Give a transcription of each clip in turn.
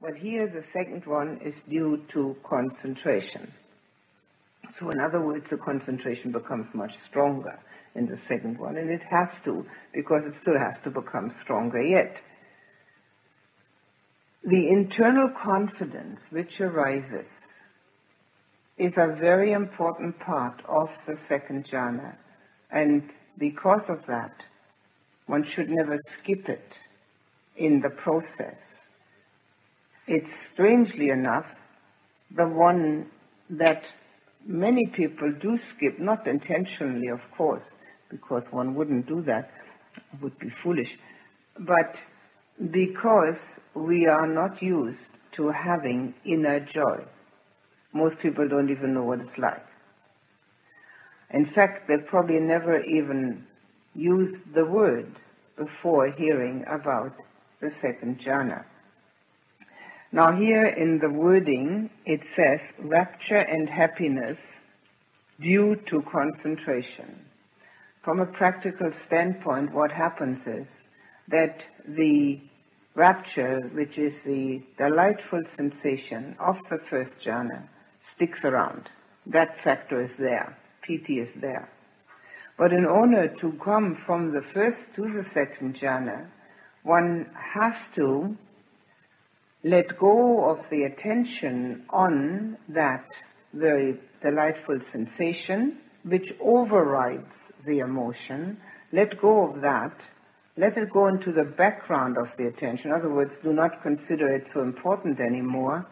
But here the second one is due to concentration. So in other words, the concentration becomes much stronger in the second one, and it has to, because it still has to become stronger yet. The internal confidence which arises is a very important part of the second jhana, and because of that, one should never skip it in the process. It's strangely enough the one that many people do skip, not intentionally, of course, because one wouldn't do that, it would be foolish, but because we are not used to having inner joy. Most people don't even know what it's like. In fact, they probably never even used the word before hearing about the second jhana. Now here in the wording, it says rapture and happiness due to concentration. From a practical standpoint, what happens is that the rapture, which is the delightful sensation of the first jhana, sticks around. That factor is there. Piti is there. But in order to come from the first to the second jhana, one has to let go of the attention on that very delightful sensation, which overrides the emotion. Let go of that. Let it go into the background of the attention. In other words, do not consider it so important anymore.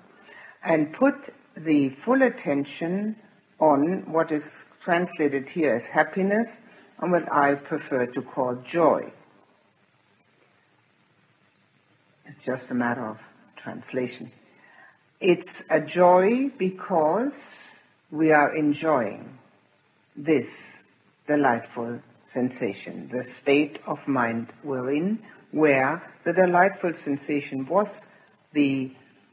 And put the full attention on what is translated here as happiness, and what I prefer to call joy. It's just a matter of translation. It's a joy because we are enjoying this delightful sensation, the state of mind we're in, where the delightful sensation was the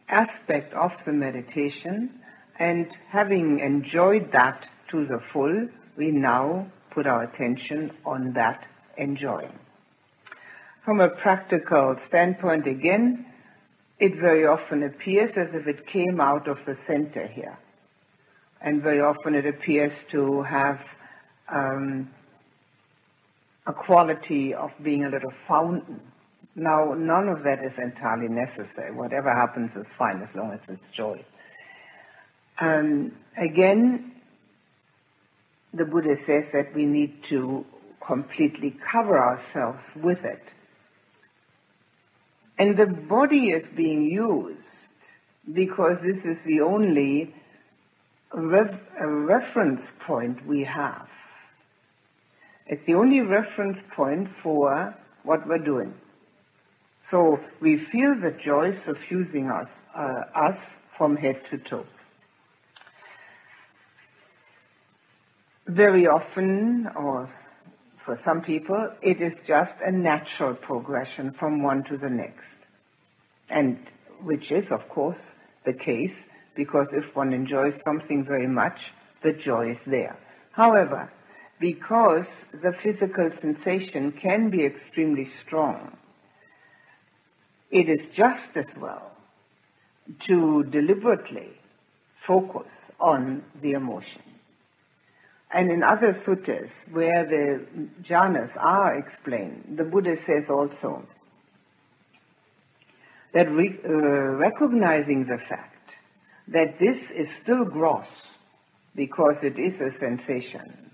aspect of the meditation, and having enjoyed that to the full, we now put our attention on that enjoying. From a practical standpoint again, it very often appears as if it came out of the center here. And very often it appears to have a quality of being a little fountain. Now, none of that is entirely necessary. Whatever happens is fine as long as it's joy. Again, the Buddha says that we need to completely cover ourselves with it. And the body is being used because this is the only reference point we have. It's the only reference point for what we're doing. So we feel the joy suffusing us from head to toe. Very often, or for some people, it is just a natural progression from one to the next. And which is, of course, the case, because if one enjoys something very much, the joy is there. However, because the physical sensation can be extremely strong, it is just as well to deliberately focus on the emotion. And in other suttas, where the jhanas are explained, the Buddha says also that recognizing the fact that this is still gross, because it is a sensation,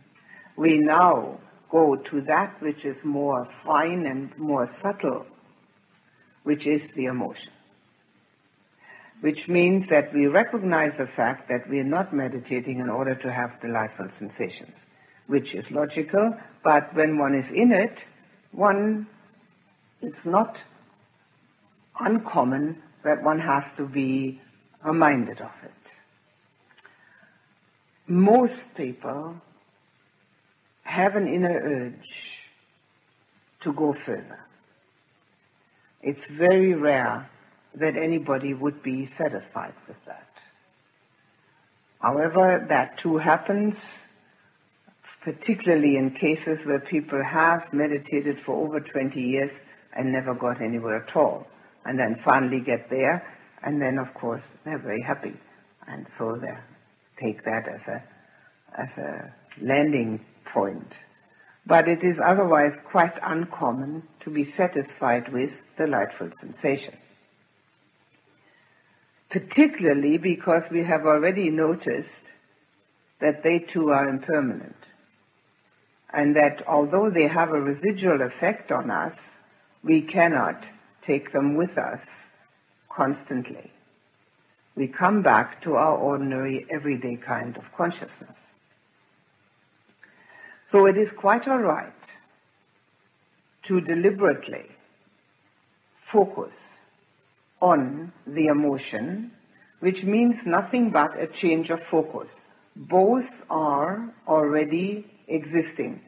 we now go to that which is more fine and more subtle, which is the emotion. Which means that we recognize the fact that we are not meditating in order to have delightful sensations, which is logical, but when one is in it, it's not uncommon that one has to be reminded of it. Most people have an inner urge to go further. It's very rare that anybody would be satisfied with that. However, that too happens, particularly in cases where people have meditated for over 20 years and never got anywhere at all, and then finally get there, And then, of course, they're very happy. And so they take that as a landing point. But it is otherwise quite uncommon to be satisfied with delightful sensation. Particularly because we have already noticed that they too are impermanent. And that although they have a residual effect on us, we cannot take them with us constantly. We come back to our ordinary, everyday kind of consciousness. So it is quite all right to deliberately focus on the emotion, which means nothing but a change of focus. Both are already existing.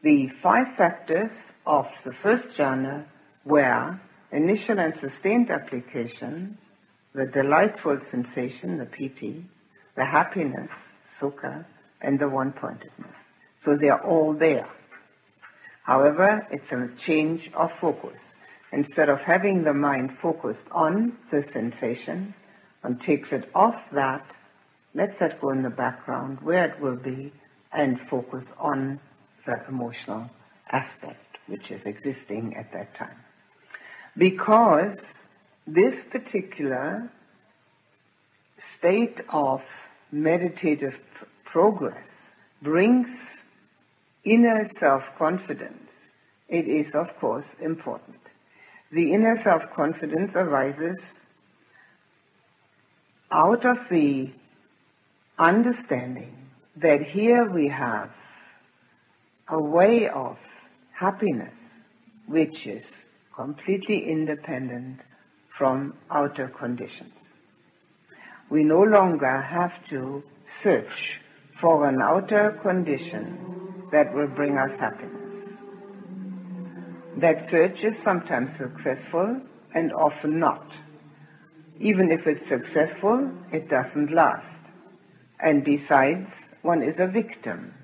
The 5 factors of the first jhana were initial and sustained application, the delightful sensation, the piti, the happiness, sukha, and the one-pointedness. So they are all there. However, it's a change of focus. Instead of having the mind focused on the sensation, one takes it off that, lets that go in the background where it will be, and focus on the emotional aspect which is existing at that time. Because this particular state of meditative progress brings inner self-confidence, it is of course important. The inner self-confidence arises out of the understanding that here we have a way of happiness which is completely independent from outer conditions. We no longer have to search for an outer condition that will bring us happiness. That search is sometimes successful and often not. Even if it's successful, it doesn't last. And besides, one is a victim,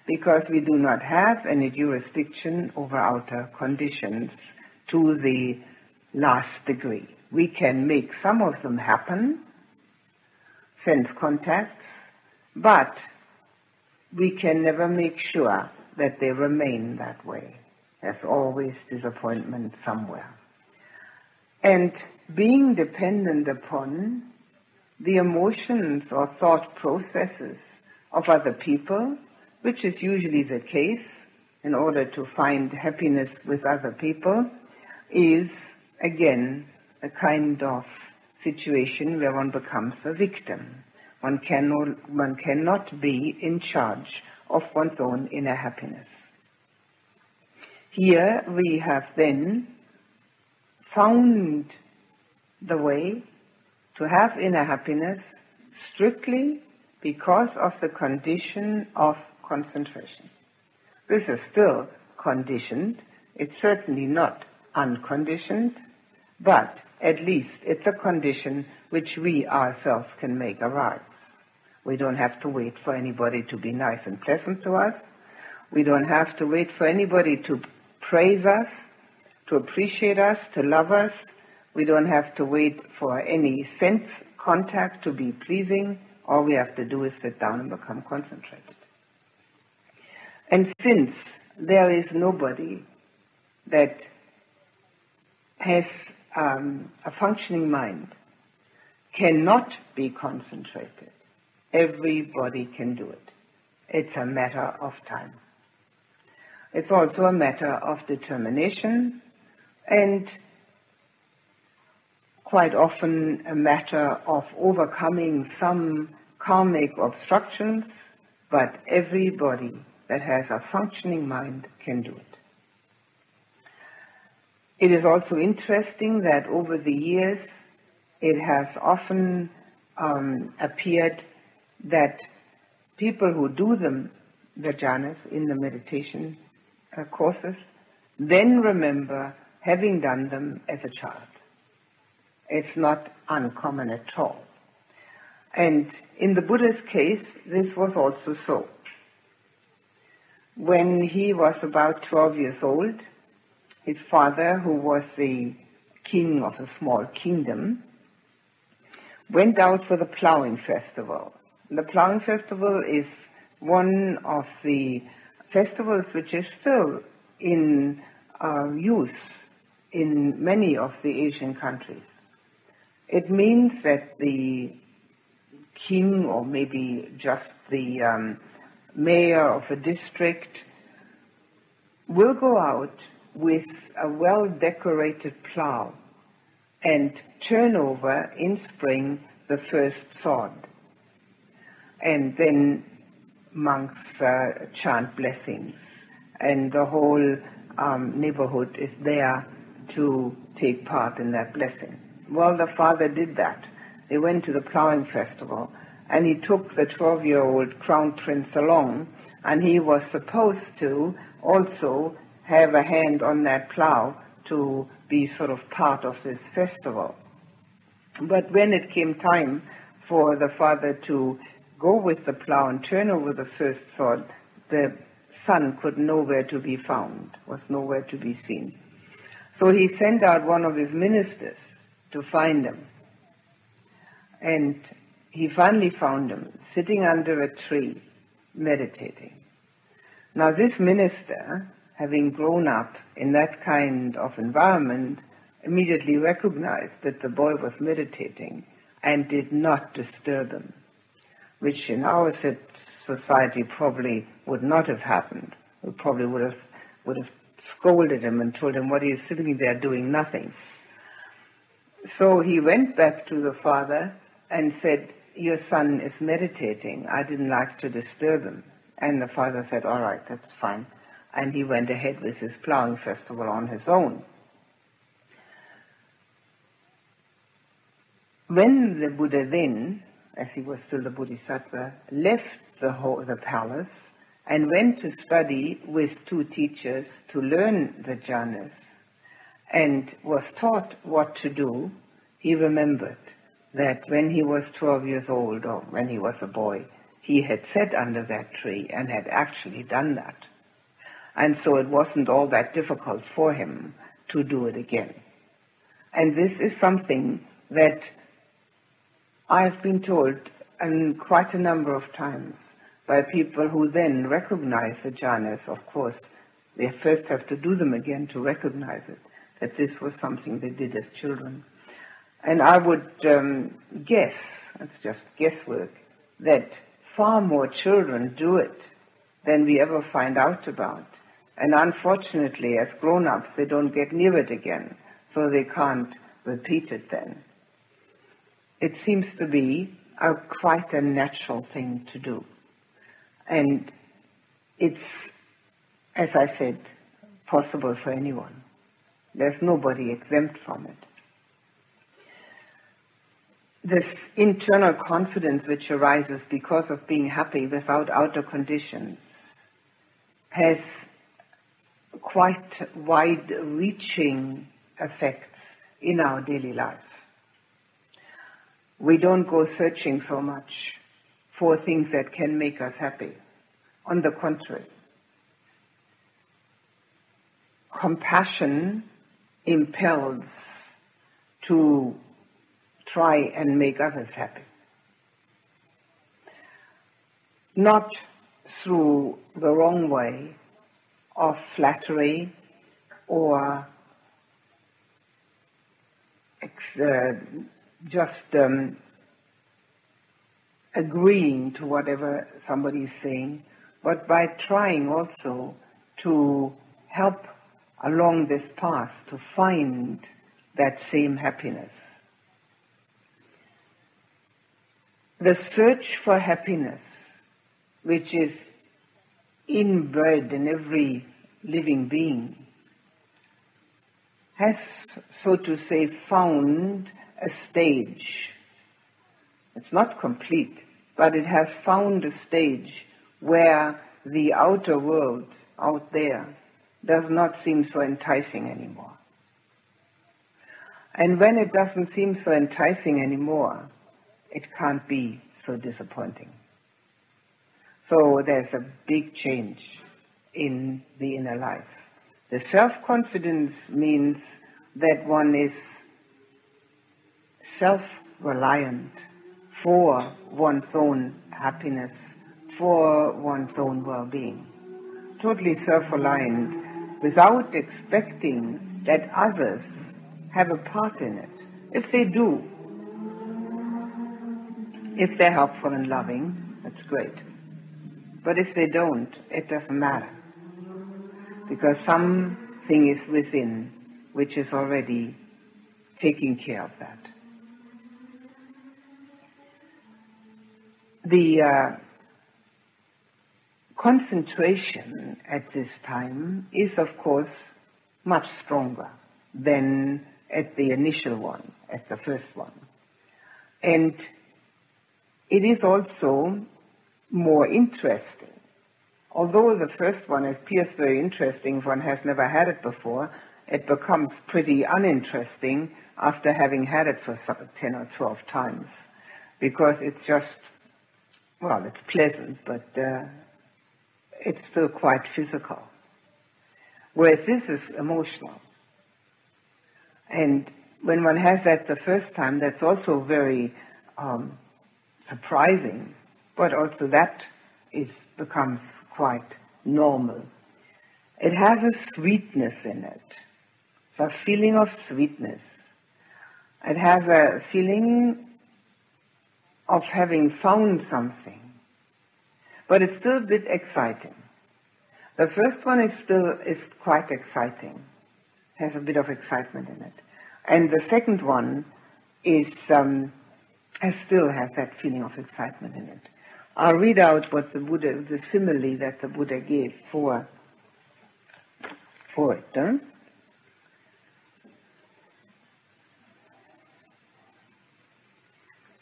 because we do not have any jurisdiction over outer conditions to the last degree. We can make some of them happen, sense contacts, but we can never make sure that they remain that way. There's always disappointment somewhere. And being dependent upon the emotions or thought processes of other people, which is usually the case in order to find happiness with other people, is again a kind of situation where one becomes a victim. One cannot be in charge of one's own inner happiness. Here we have then found the way to have inner happiness strictly because of the condition of concentration. This is still conditioned. It's certainly not unconditioned, but at least it's a condition which we ourselves can make arise. We don't have to wait for anybody to be nice and pleasant to us. We don't have to wait for anybody to praise us, to appreciate us, to love us. We don't have to wait for any sense contact to be pleasing. All we have to do is sit down and become concentrated. And since there is nobody that has a functioning mind, cannot be concentrated, everybody can do it. It's a matter of time. It's also a matter of determination, and quite often a matter of overcoming some karmic obstructions, but everybody that has a functioning mind can do it. It is also interesting that over the years it has often appeared that people who do the jhanas in the meditation courses then remember having done them as a child. It's not uncommon at all. And in the Buddha's case, this was also so. When he was about 12 years old, his father, who was the king of a small kingdom, went out for the plowing festival. The plowing festival is one of the festivals which is still in use in many of the Asian countries. It means that the king, or maybe just the mayor of a district, will go out with a well-decorated plow and turn over in spring the first sod. And then monks chant blessings, and the whole neighborhood is there to take part in that blessing. Well, the father did that. They went to the plowing festival, and he took the 12-year-old crown prince along, and he was supposed to also have a hand on that plow to be sort of part of this festival. But when it came time for the father to go with the plow and turn over the first sod, the son could nowhere to be found, was nowhere to be seen. So he sent out one of his ministers to find him. And he finally found him sitting under a tree, meditating. Now this minister, having grown up in that kind of environment, immediately recognized that the boy was meditating and did not disturb him, which in our society probably would not have happened. We probably would have scolded him and told him, what are you sitting there doing nothing? So he went back to the father and said, your son is meditating. I didn't like to disturb him. And the father said, all right, that's fine. And he went ahead with his plowing festival on his own. When the Buddha then, as he was still the Bodhisattva, left the palace and went to study with two teachers to learn the jhanas and was taught what to do, he remembered that when he was 12 years old, or when he was a boy, he had sat under that tree and had actually done that. And so it wasn't all that difficult for him to do it again. And this is something that I've been told quite a number of times by people who then recognize the jhanas. Of course, they first have to do them again to recognize it, that this was something they did as children. And I would guess, it's just guesswork, that far more children do it than we ever find out about. And unfortunately, as grown-ups, they don't get near it again, so they can't repeat it then. It seems to be quite a natural thing to do. And it's, as I said, possible for anyone. There's nobody exempt from it. This internal confidence which arises because of being happy without outer conditions has quite wide-reaching effects in our daily life. We don't go searching so much for things that can make us happy. On the contrary, compassion impels to try and make others happy. Not through the wrong way of flattery or just agreeing to whatever somebody is saying, but by trying also to help along this path to find that same happiness. The search for happiness, which is inbred in every living being, has, so to say, found a stage. It's not complete, but it has found a stage where the outer world out there does not seem so enticing anymore. And when it doesn't seem so enticing anymore, it can't be so disappointing. So there's a big change in the inner life. The self-confidence means that one is self-reliant for one's own happiness, for one's own well-being. Totally self-reliant without expecting that others have a part in it. If they do, if they're helpful and loving, that's great. But if they don't, it doesn't matter. Because something is within which is already taking care of that. The concentration at this time is, of course, much stronger than at the initial one, at the first one. And it is also more interesting. Although the first one appears very interesting if one has never had it before, it becomes pretty uninteresting after having had it for 10 or 12 times. Because it's just, well, it's pleasant, but it's still quite physical. Whereas this is emotional. And when one has that the first time, that's also very surprising, but also that becomes quite normal. It has a sweetness in it, a feeling of sweetness. It has a feeling of having found something, but it's still a bit exciting. The first one is quite exciting, has a bit of excitement in it, and the second one still has that feeling of excitement in it. I'll read out what the simile that the Buddha gave for it. Huh?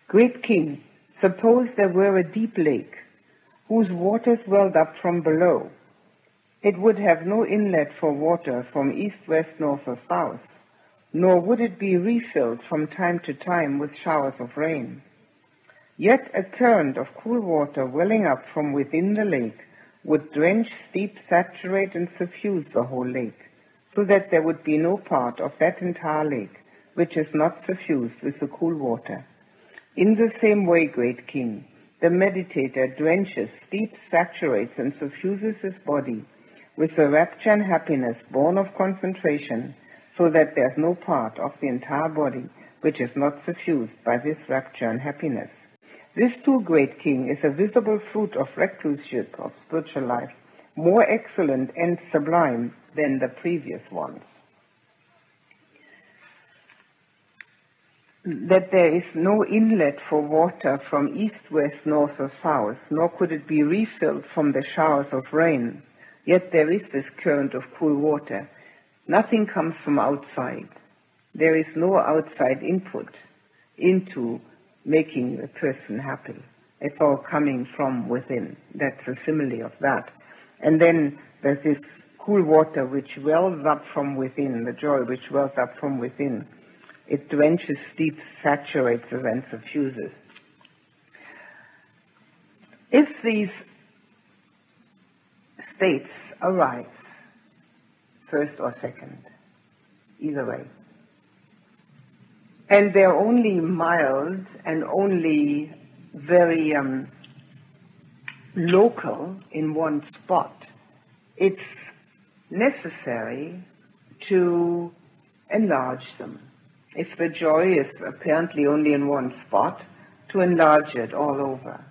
Great king, suppose there were a deep lake whose waters welled up from below. It would have no inlet for water from east, west, north, or south, nor would it be refilled from time to time with showers of rain. Yet a current of cool water welling up from within the lake would drench, steep, saturate, and suffuse the whole lake, so that there would be no part of that entire lake which is not suffused with the cool water. In the same way, great king, the meditator drenches, steeps, saturates, and suffuses his body with the rapture and happiness born of concentration, so that there is no part of the entire body which is not suffused by this rapture and happiness. This too, great king, is a visible fruit of recluseship of spiritual life, more excellent and sublime than the previous ones. That there is no inlet for water from east, west, north, or south, nor could it be refilled from the showers of rain. Yet there is this current of cool water. Nothing comes from outside. There is no outside input into making the person happy. It's all coming from within. That's a simile of that. And then there's this cool water which wells up from within, the joy which wells up from within. It drenches, steeps, saturates, and suffuses. If these states arise, first or second, either way, and they're only mild and only very local in one spot, it's necessary to enlarge them. If the joy is apparently only in one spot, to enlarge it all over.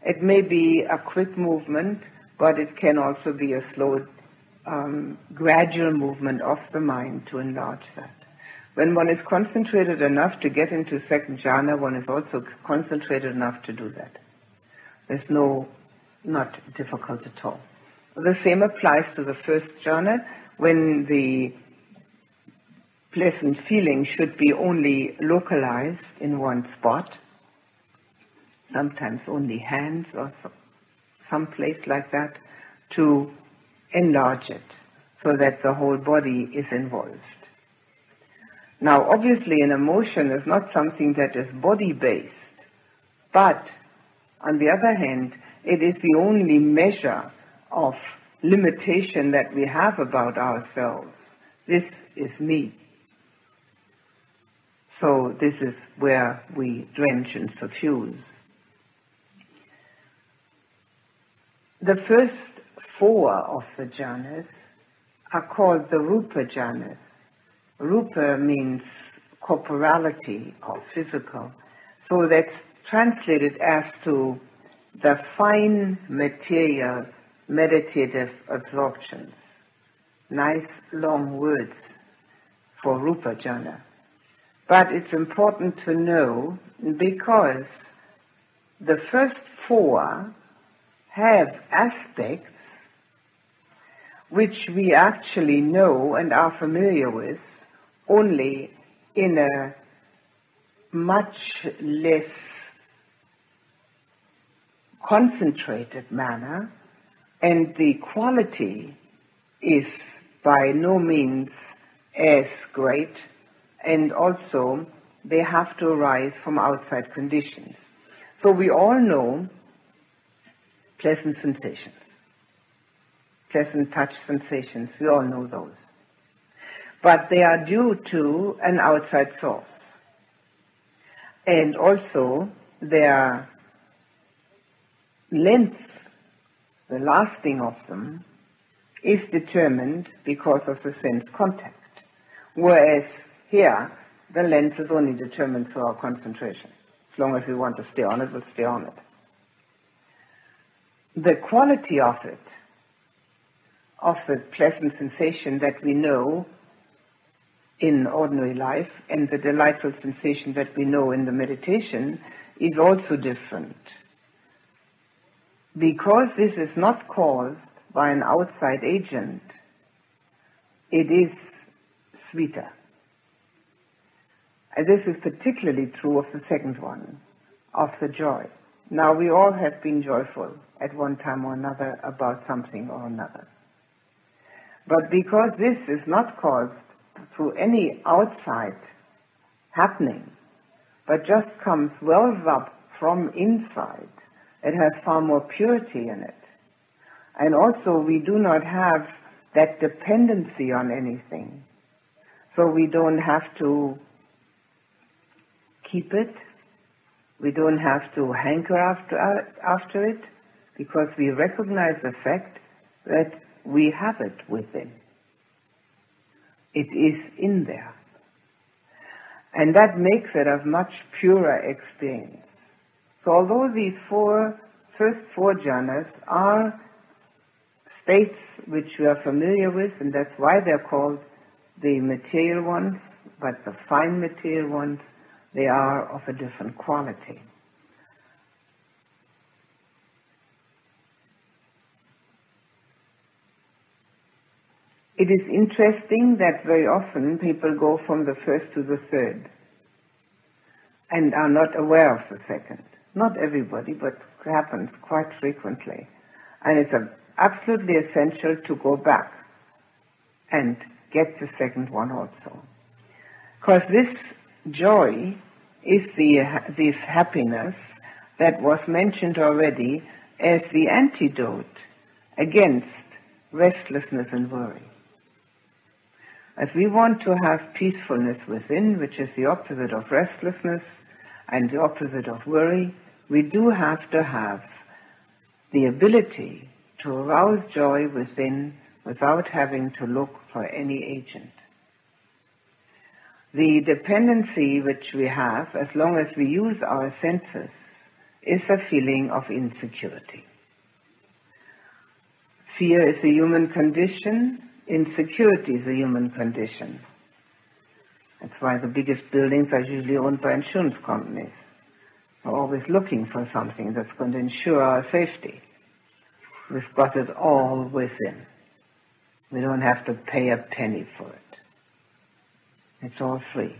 It may be a quick movement, but it can also be a slow, gradual movement of the mind to enlarge that. When one is concentrated enough to get into second jhana, one is also concentrated enough to do that. There's not difficult at all. The same applies to the first jhana, when the pleasant feeling should be only localized in one spot, sometimes only hands or some place like that, to enlarge it so that the whole body is involved. Now, obviously, an emotion is not something that is body-based, but on the other hand, it is the only measure of limitation that we have about ourselves. This is me. So this is where we drench and suffuse. The first 4 of the jhanas are called the Rupa jhanas. Rupa means corporality or physical. So that's translated as to the fine material meditative absorptions. Nice long words for Rupa jhana. But it's important to know, because the first 4 have aspects which we actually know and are familiar with only in a much less concentrated manner, and the quality is by no means as great, and also they have to arise from outside conditions. So we all know pleasant sensations, pleasant touch sensations, we all know those. But they are due to an outside source. And also their length, the lasting of them, is determined because of the sense contact. Whereas here, the length is only determined through our concentration. As long as we want to stay on it, we'll stay on it. The quality of it, of the pleasant sensation that we know in ordinary life and the delightful sensation that we know in the meditation, is also different. Because this is not caused by an outside agent, it is sweeter. And this is particularly true of the second one, of the joy. Now, we all have been joyful at one time or another about something or another. But because this is not caused through any outside happening, but just comes, wells up from inside, it has far more purity in it. And also we do not have that dependency on anything. So we don't have to keep it. We don't have to hanker after it, because we recognize the fact that we have it within. It is in there. And that makes it a much purer experience. So although these first four jhanas are states which we are familiar with, and that's why they're called the material ones, but the fine material ones, they are of a different quality. It is interesting that very often people go from the first to the third and are not aware of the second. Not everybody, but it happens quite frequently. And it's absolutely essential to go back and get the second one also. Because this joy is this happiness that was mentioned already as the antidote against restlessness and worry. If we want to have peacefulness within, which is the opposite of restlessness and the opposite of worry, we do have to have the ability to arouse joy within without having to look for any agent. The dependency which we have, as long as we use our senses, is a feeling of insecurity. Fear is a human condition. Insecurity is a human condition. That's why the biggest buildings are usually owned by insurance companies. We're always looking for something that's going to ensure our safety. We've got it all within. We don't have to pay a penny for it. It's all free.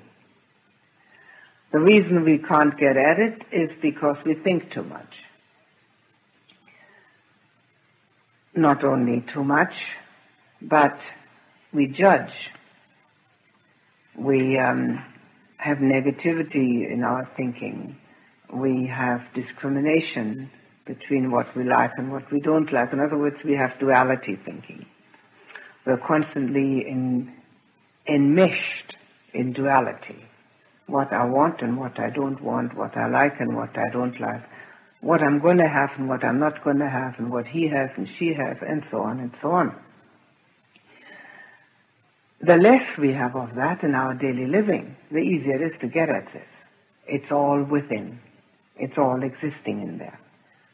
The reason we can't get at it is because we think too much. Not only too much, but we judge. We have negativity in our thinking. We have discrimination between what we like and what we don't like. In other words, we have duality thinking. We're constantly enmeshed in duality. what I want and what I don't want, what I like and what I don't like, what I'm going to have and what I'm not going to have, and what he has and she has, and so on and so on. The less we have of that in our daily living, the easier it is to get at this. It's all within. It's all existing in there.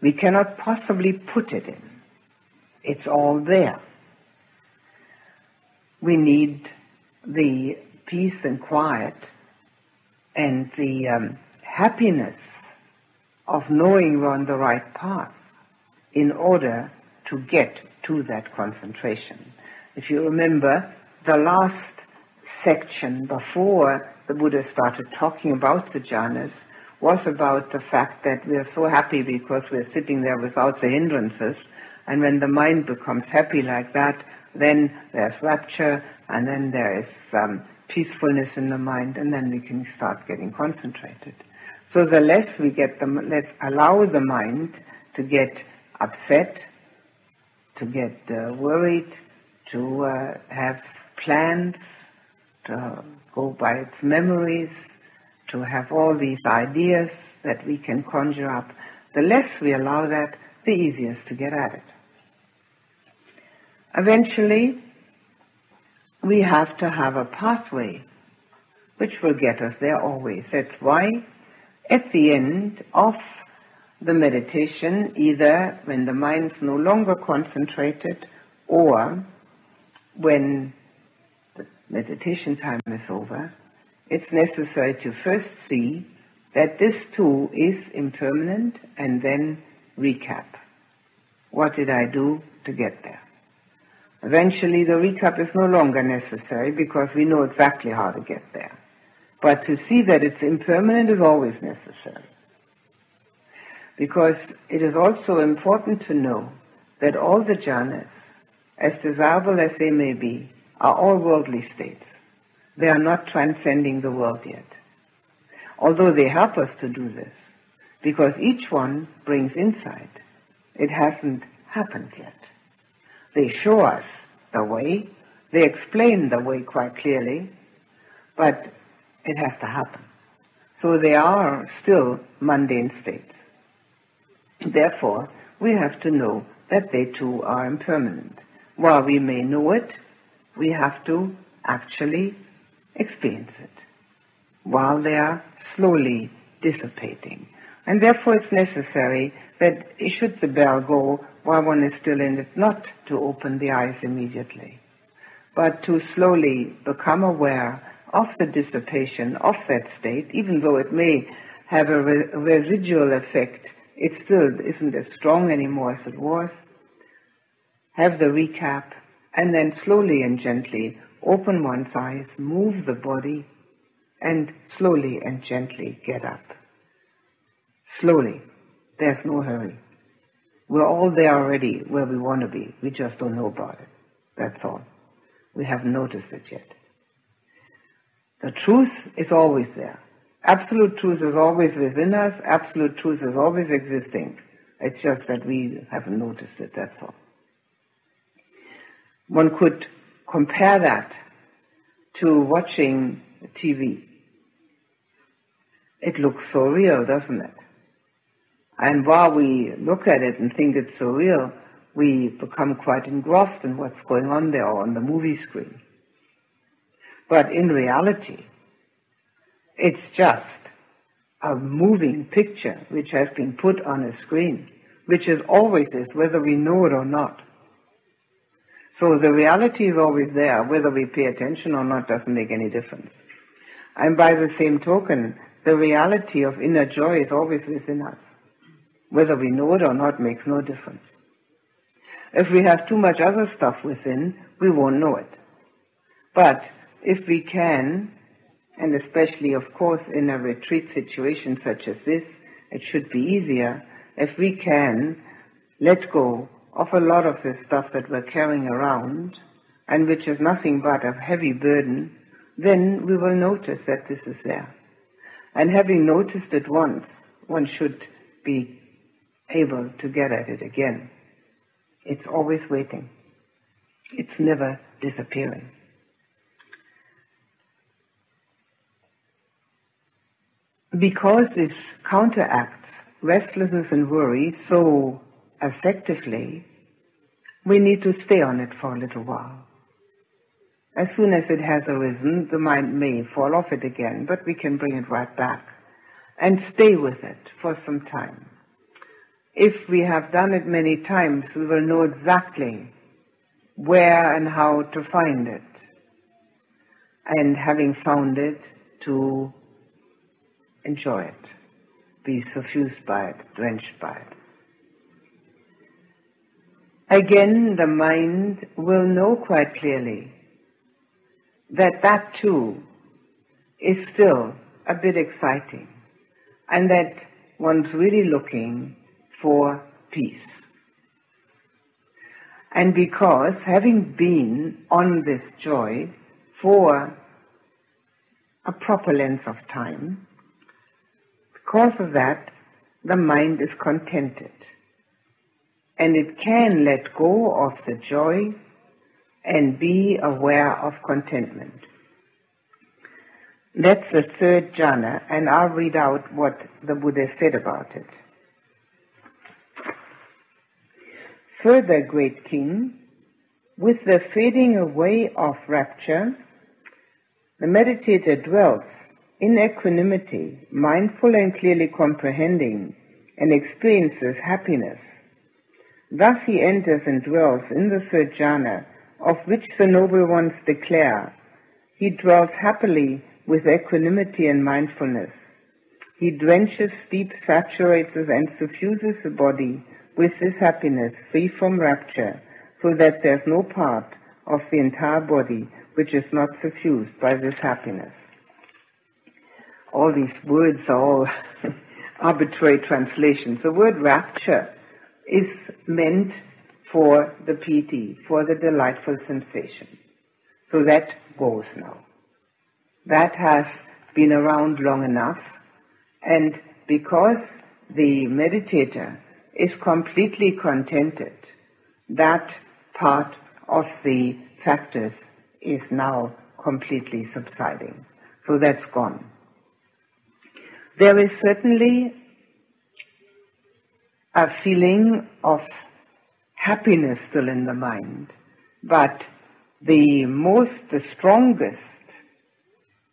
We cannot possibly put it in. It's all there. We need the peace and quiet and the happiness of knowing we're on the right path in order to get to that concentration. If you remember, the last section before the Buddha started talking about the jhanas was about the fact that we are so happy because we're sitting there without the hindrances, and when the mind becomes happy like that, then there's rapture, and then there is peacefulness in the mind, and then we can start getting concentrated. So the less we get, let's allow the mind to get upset, to get worried, to have plans, to go by its memories, to have all these ideas that we can conjure up. The less we allow that, the easier it is to get at it. Eventually, we have to have a pathway which will get us there always. That's why at the end of the meditation, either when the mind's no longer concentrated or when the meditation time is over, it's necessary to first see that this too is impermanent and then recap. What did I do to get there? Eventually the recap is no longer necessary because we know exactly how to get there. But to see that it's impermanent is always necessary. Because it is also important to know that all the jhanas, as desirable as they may be, are all worldly states. They are not transcending the world yet. Although they help us to do this, because each one brings insight. It hasn't happened yet. They show us the way, they explain the way quite clearly, but it has to happen. So they are still mundane states. Therefore, we have to know that they too are impermanent. While we may know it, we have to actually experience it, while they are slowly dissipating. And therefore it's necessary that should the bell go while one is still in it, not to open the eyes immediately, but to slowly become aware of the dissipation of that state. Even though it may have a residual effect, it still isn't as strong anymore as it was. Have the recap, and then slowly and gently open one's eyes, move the body, and slowly and gently get up. Slowly. There's no hurry. We're all there already where we want to be. We just don't know about it. That's all. We haven't noticed it yet. The truth is always there. Absolute truth is always within us. Absolute truth is always existing. It's just that we haven't noticed it, that's all. One could compare that to watching TV. It looks so real, doesn't it? And while we look at it and think it's so real, we become quite engrossed in what's going on there on the movie screen. But in reality, it's just a moving picture which has been put on a screen, which is always is, whether we know it or not. So the reality is always there. Whether we pay attention or not doesn't make any difference. And by the same token, the reality of inner joy is always within us. Whether we know it or not makes no difference. If we have too much other stuff within, we won't know it. But if we can, and especially of course in a retreat situation such as this, it should be easier if we can let go of a lot of this stuff that we're carrying around, and which is nothing but a heavy burden, then we will notice that this is there. And having noticed it once, one should be able to get at it again. It's always waiting. It's never disappearing. because this counteracts restlessness and worry so effectively, we need to stay on it for a little while. As soon as it has arisen, the mind may fall off it again, but we can bring it right back and stay with it for some time. If we have done it many times, we will know exactly where and how to find it. And having found it, to enjoy it, be suffused by it, drenched by it. Again, the mind will know quite clearly that that too is still a bit exciting, and that one's really looking for peace. And because having been on this joy for a proper length of time, because of that, the mind is contented. And it can let go of the joy and be aware of contentment. That's the third jhana, and I'll read out what the Buddha said about it. Further, great king, with the fading away of rapture, the meditator dwells in equanimity, mindful and clearly comprehending, and experiences happiness. Thus he enters and dwells in the third jhana, of which the noble ones declare, he dwells happily with equanimity and mindfulness. He drenches, deep saturates, and suffuses the body with this happiness, free from rapture, so that there's no part of the entire body which is not suffused by this happiness. All these words are all arbitrary translations. The word rapture is meant for the piti, for the delightful sensation. So that goes now. That has been around long enough, and because the meditator is completely contented, that part of the factors is now completely subsiding. So that's gone. There is certainly a feeling of happiness still in the mind, but the strongest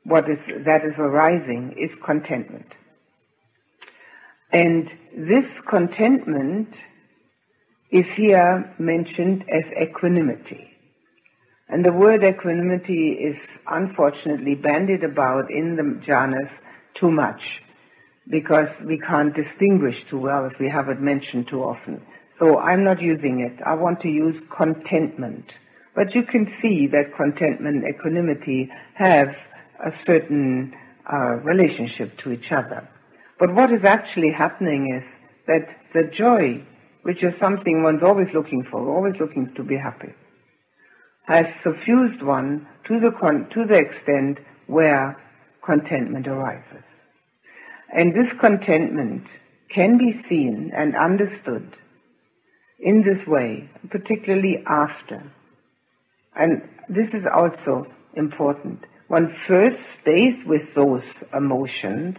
that is arising is contentment. And this contentment is here mentioned as equanimity. And the word equanimity is unfortunately bandied about in the jhanas too much, because we can't distinguish too well if we have it mentioned too often. So I'm not using it. I want to use contentment. But you can see that contentment and equanimity have a certain relationship to each other. But what is actually happening is that the joy, which is something one's always looking for, always looking to be happy, has suffused one to the extent where contentment arises. And this contentment can be seen and understood in this way, particularly after. And this is also important. One first stays with those emotions,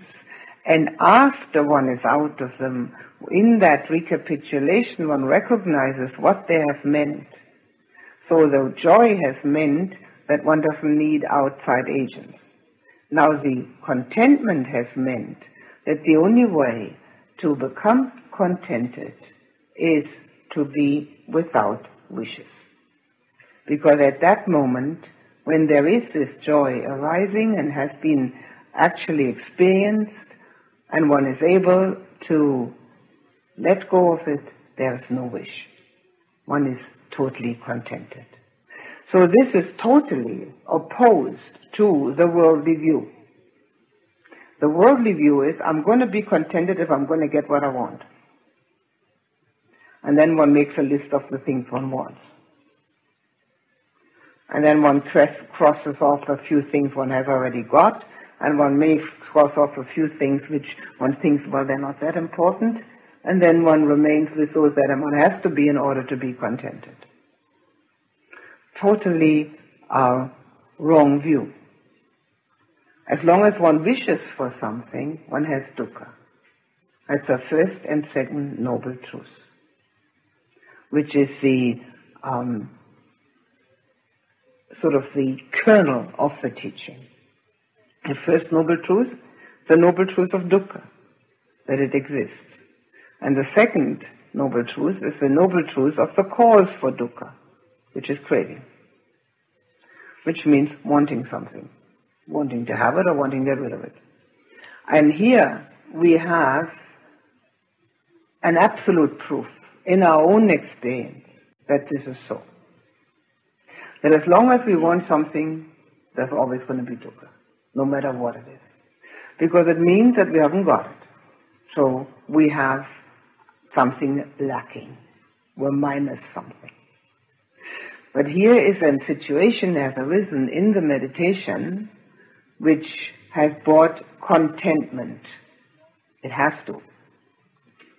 and after one is out of them, in that recapitulation, one recognizes what they have meant. So the joy has meant that one doesn't need outside agents. Now the contentment has meant that the only way to become contented is to be without wishes. Because at that moment, when there is this joy arising and has been actually experienced, and one is able to let go of it, there is no wish. One is totally contented. So this is totally opposed to the worldly view. The worldly view is, I'm going to be contented if I'm going to get what I want. And then one makes a list of the things one wants. And then one crosses off a few things one has already got, and one may cross off a few things which one thinks, well, they're not that important, and then one remains with those that one has to be in order to be contented. Totally wrong view. As long as one wishes for something, one has dukkha. That's a first and second noble truth, which is the sort of the kernel of the teaching. The first noble truth, the noble truth of dukkha, that it exists. And the second noble truth is the noble truth of the cause for dukkha, which is craving, which means wanting something, wanting to have it or wanting to get rid of it. And here we have an absolute proof in our own experience that this is so. That as long as we want something, there's always going to be dukkha, no matter what it is. Because it means that we haven't got it. So we have something lacking. We're minus something. But here is a situation that has arisen in the meditation which has brought contentment. It has to.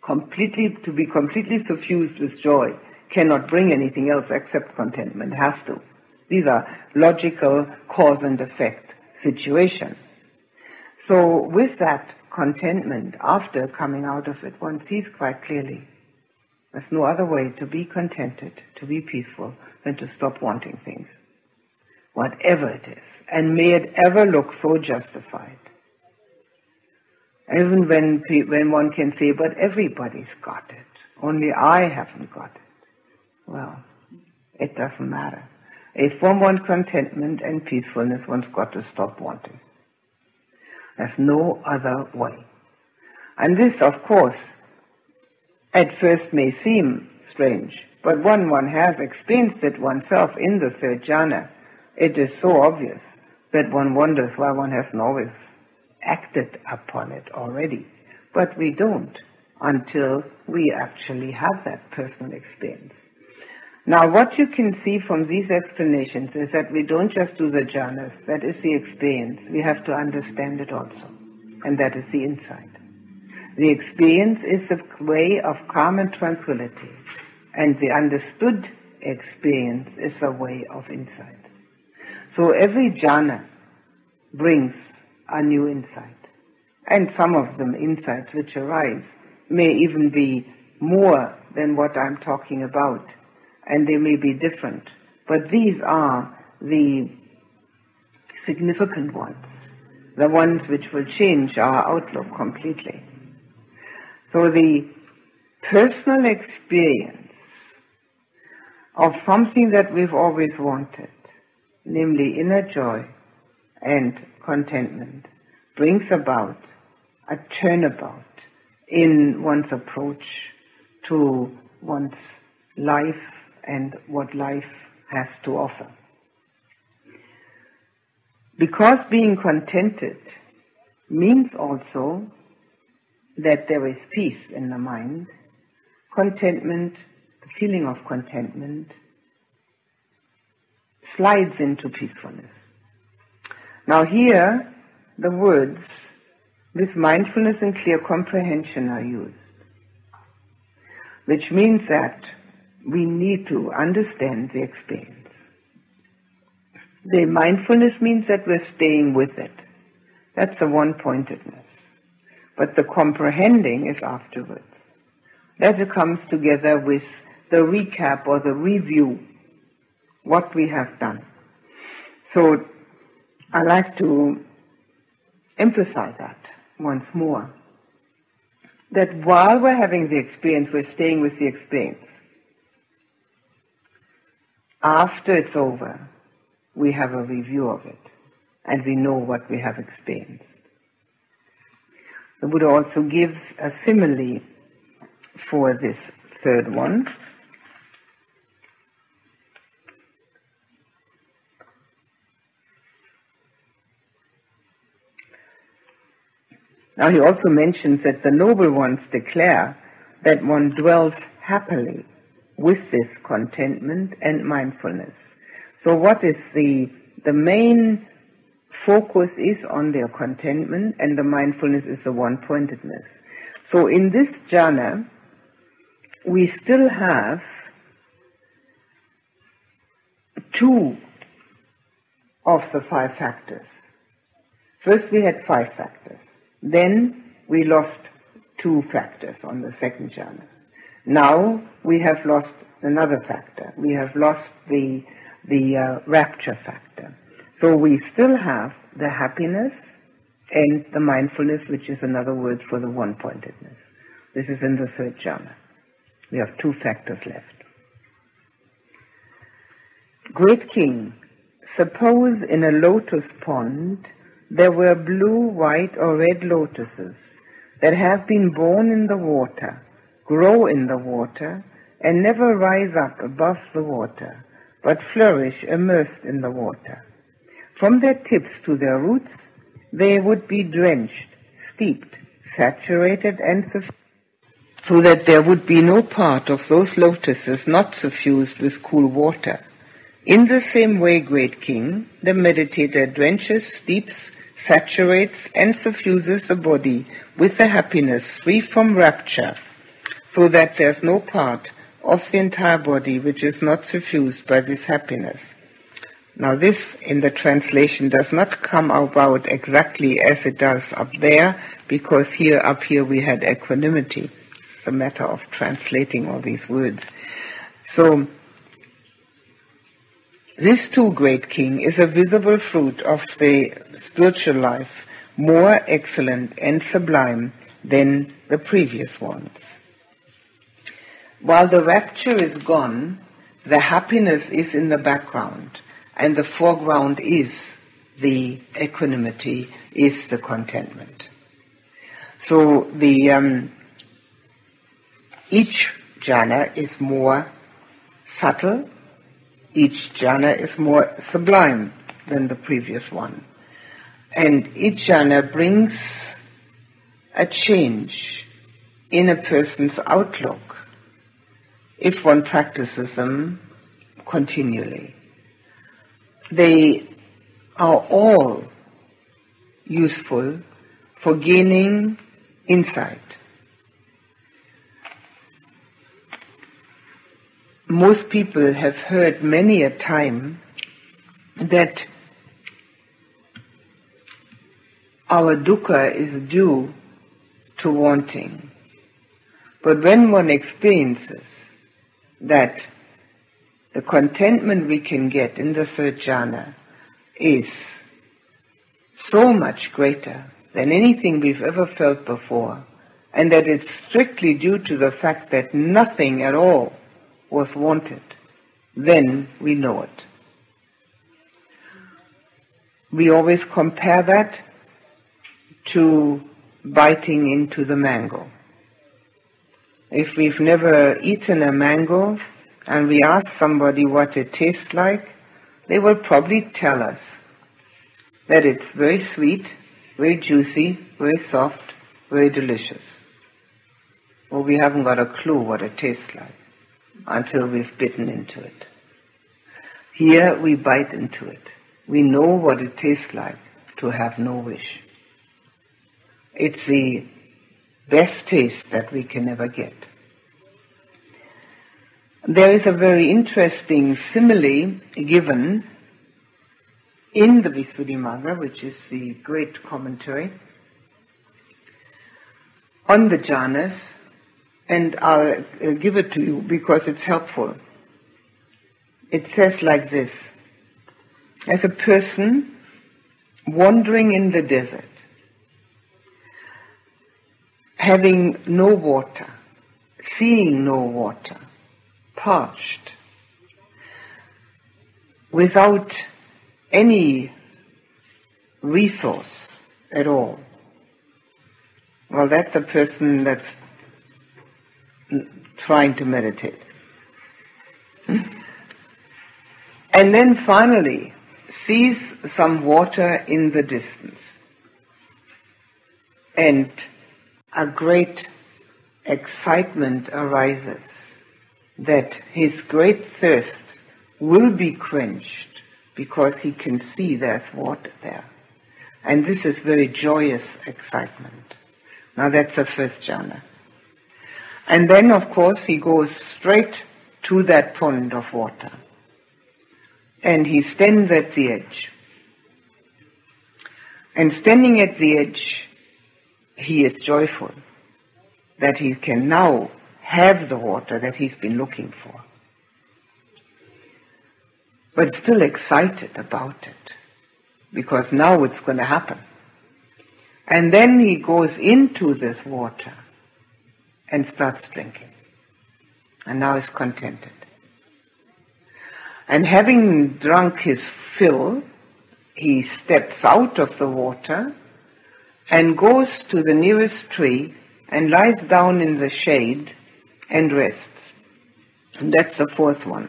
To be completely suffused with joy cannot bring anything else except contentment. It has to. These are logical cause and effect situations. So with that contentment, after coming out of it, one sees quite clearly there's no other way to be contented, to be peaceful, than to stop wanting things, whatever it is. And may it ever look so justified. Even when one can say, but everybody's got it, only I haven't got it. Well, it doesn't matter. If one wants contentment and peacefulness, one's got to stop wanting. There's no other way. And this, of course, at first may seem strange, but when one has experienced it oneself in the third jhana, it is so obvious that one wonders why one hasn't always acted upon it already. But we don't until we actually have that personal experience. Now, what you can see from these explanations is that we don't just do the jhanas, that is the experience. We have to understand it also, and that is the insight. The experience is the way of calm and tranquility, and the understood experience is a way of insight. So every jhana brings a new insight, and some of them insights which arise may even be more than what I'm talking about, and they may be different, but these are the significant ones, the ones which will change our outlook completely. So the personal experience of something that we've always wanted, namely inner joy and contentment, brings about a turnabout in one's approach to one's life and what life has to offer. Because being contented means also that there is peace in the mind, contentment, the feeling of contentment, slides into peacefulness. Now here, the words with mindfulness and clear comprehension are used, which means that we need to understand the experience. The mindfulness means that we're staying with it. That's the one-pointedness. But the comprehending is afterwards. That comes together with the recap or the review, what we have done. So I like to emphasize that once more, that while we're having the experience, we're staying with the experience. After it's over, we have a review of it, and we know what we have experienced. The Buddha also gives a simile for this third one. Now he also mentions that the noble ones declare that one dwells happily with this contentment and mindfulness. So what is the main focus is on their contentment, and the mindfulness is the one-pointedness. So in this jhana, we still have two of the five factors. First we had 5 factors. Then we lost 2 factors on the second jhana. Now we have lost another factor. We have lost the rapture factor. So we still have the happiness and the mindfulness, which is another word for the one-pointedness. This is in the third jhana. We have 2 factors left. Great King, suppose in a lotus pond there were blue, white, or red lotuses that have been born in the water, grow in the water, and never rise up above the water, but flourish immersed in the water. From their tips to their roots, they would be drenched, steeped, saturated, and suffused, so that there would be no part of those lotuses not suffused with cool water. In the same way, Great King, the meditator drenches, steeps, saturates, and suffuses the body with the happiness free from rapture, so that there's no part of the entire body which is not suffused by this happiness. Now this, in the translation, does not come about exactly as it does up there, because up here we had equanimity. It's a matter of translating all these words. So, this too, Great King, is a visible fruit of the spiritual life, more excellent and sublime than the previous ones. While the rapture is gone, the happiness is in the background, and the foreground is the equanimity, is the contentment. So each jhana is more subtle, each jhana is more sublime than the previous one. And each jhana brings a change in a person's outlook if one practices them continually. They are all useful for gaining insight. Most people have heard many a time that our dukkha is due to wanting. But when one experiences that the contentment we can get in the third jhana is so much greater than anything we've ever felt before, and that it's strictly due to the fact that nothing at all was wanted, then we know it. We always compare that to biting into the mango. If we've never eaten a mango and we ask somebody what it tastes like, they will probably tell us that it's very sweet, very juicy, very soft, very delicious. Well, we haven't got a clue what it tastes like until we've bitten into it. Here we bite into it. We know what it tastes like to have no wish. It's the best taste that we can ever get. There is a very interesting simile given in the Visuddhimagga, which is the great commentary on the jhanas, and I'll give it to you because it's helpful. It says like this: as a person wandering in the desert, having no water, seeing no water, parched, without any resource at all. Well, that's a person that's trying to meditate. And then finally sees some water in the distance, and a great excitement arises that his great thirst will be quenched because he can see there's water there. And this is very joyous excitement. Now that's the first jhana. And then, of course, he goes straight to that pond of water. And he stands at the edge. And standing at the edge, he is joyful that he can now have the water that he's been looking for, but still excited about it, because now it's going to happen. And then he goes into this water and starts drinking, and now is contented. And having drunk his fill, he steps out of the water and goes to the nearest tree and lies down in the shade and rests. And that's the fourth one.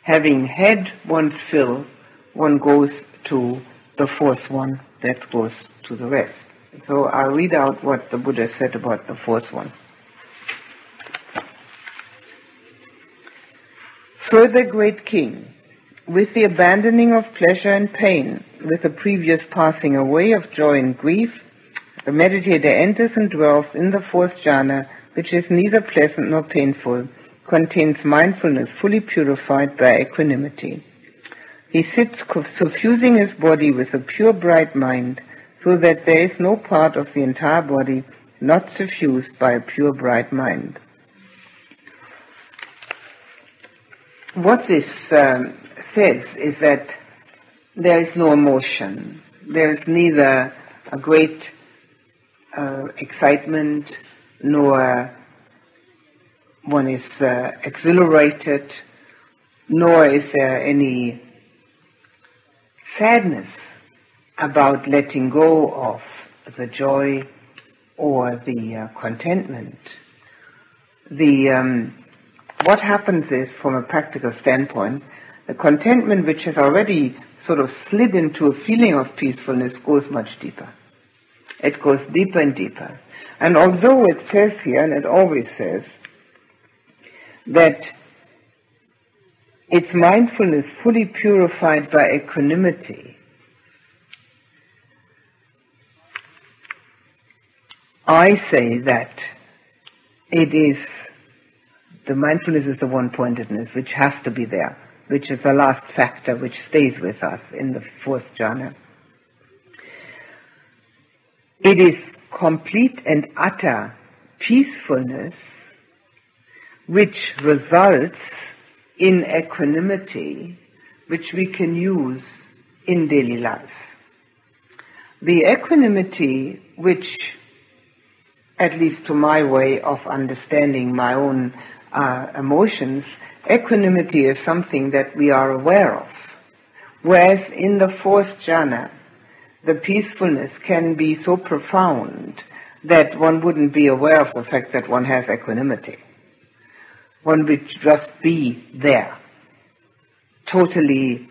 Having had one's fill, one goes to the fourth one that goes to the rest. So I'll read out what the Buddha said about the fourth one. Further, great king, with the abandoning of pleasure and pain, with the previous passing away of joy and grief, the meditator enters and dwells in the fourth jhana, which is neither pleasant nor painful, contains mindfulness fully purified by equanimity. He sits suffusing his body with a pure bright mind, so that there is no part of the entire body not suffused by a pure bright mind. What this says is that there is no emotion. There is neither a great excitement, nor one is exhilarated, nor is there any sadness about letting go of the joy or the contentment. What happens is, from a practical standpoint, the contentment which has already sort of slid into a feeling of peacefulness goes much deeper. It goes deeper and deeper. And although it says here, and it always says, that it's mindfulness fully purified by equanimity, I say that it is, the mindfulness is the one-pointedness which has to be there, which is the last factor which stays with us in the fourth jhana. It is complete and utter peacefulness which results in equanimity, which we can use in daily life. The equanimity which, at least to my way of understanding my own emotions, equanimity is something that we are aware of. Whereas in the fourth jhana, the peacefulness can be so profound that one wouldn't be aware of the fact that one has equanimity. One would just be there, totally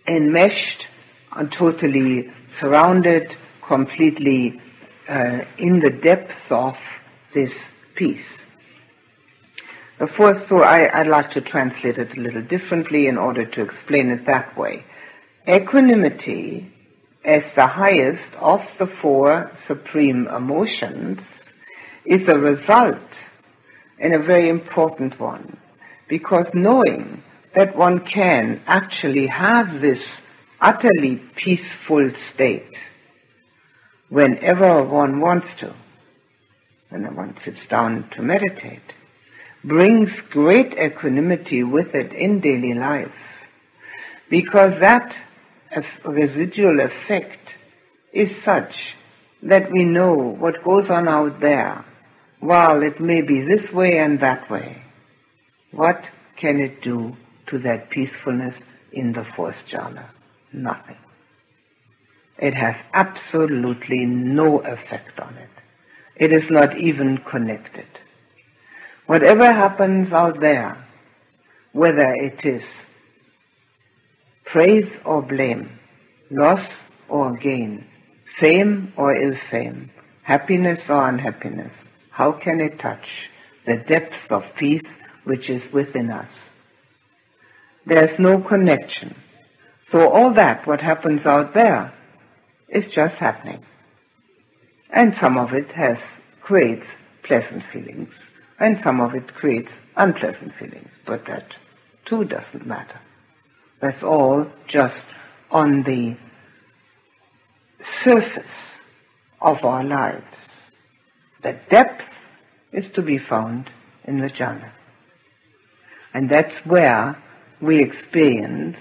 enmeshed and totally surrounded, completely in the depth of this peace. The fourth, so I'd like to translate it a little differently in order to explain it that way. Equanimity, as the highest of the four supreme emotions, is a result, and a very important one, because knowing that one can actually have this utterly peaceful state whenever one wants to, when one sits down to meditate, brings great equanimity with it in daily life, because that residual effect is such that we know what goes on out there, while it may be this way and that way, what can it do to that peacefulness in the fourth jhana? Nothing. It has absolutely no effect on it. It is not even connected. Whatever happens out there, whether it is praise or blame, loss or gain, fame or ill fame, happiness or unhappiness, how can it touch the depths of peace which is within us? There's no connection. So all that, what happens out there, is just happening. And some of it creates pleasant feelings, and some of it creates unpleasant feelings, but that too doesn't matter. That's all just on the surface of our lives. The depth is to be found in the jhana. And that's where we experience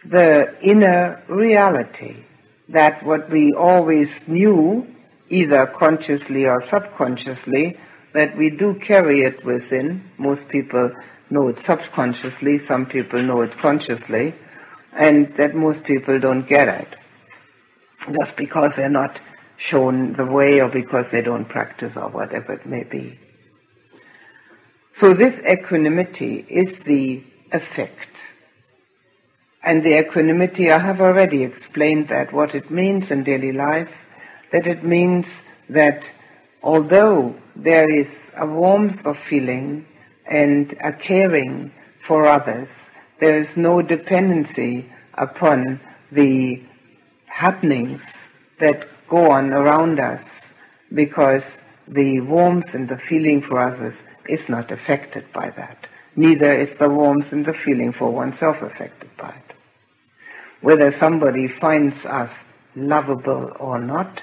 the inner reality, that what we always knew, either consciously or subconsciously, that we do carry it within. Most people know it subconsciously, some people know it consciously, and that most people don't get it, just because they're not shown the way or because they don't practice or whatever it may be. So this equanimity is the effect. And the equanimity, I have already explained that, what it means in daily life, that it means that although there is a warmth of feeling and a caring for others, there is no dependency upon the happenings that go on around us, because the warmth and the feeling for others is not affected by that. Neither is the warmth and the feeling for oneself affected by it. Whether somebody finds us lovable or not,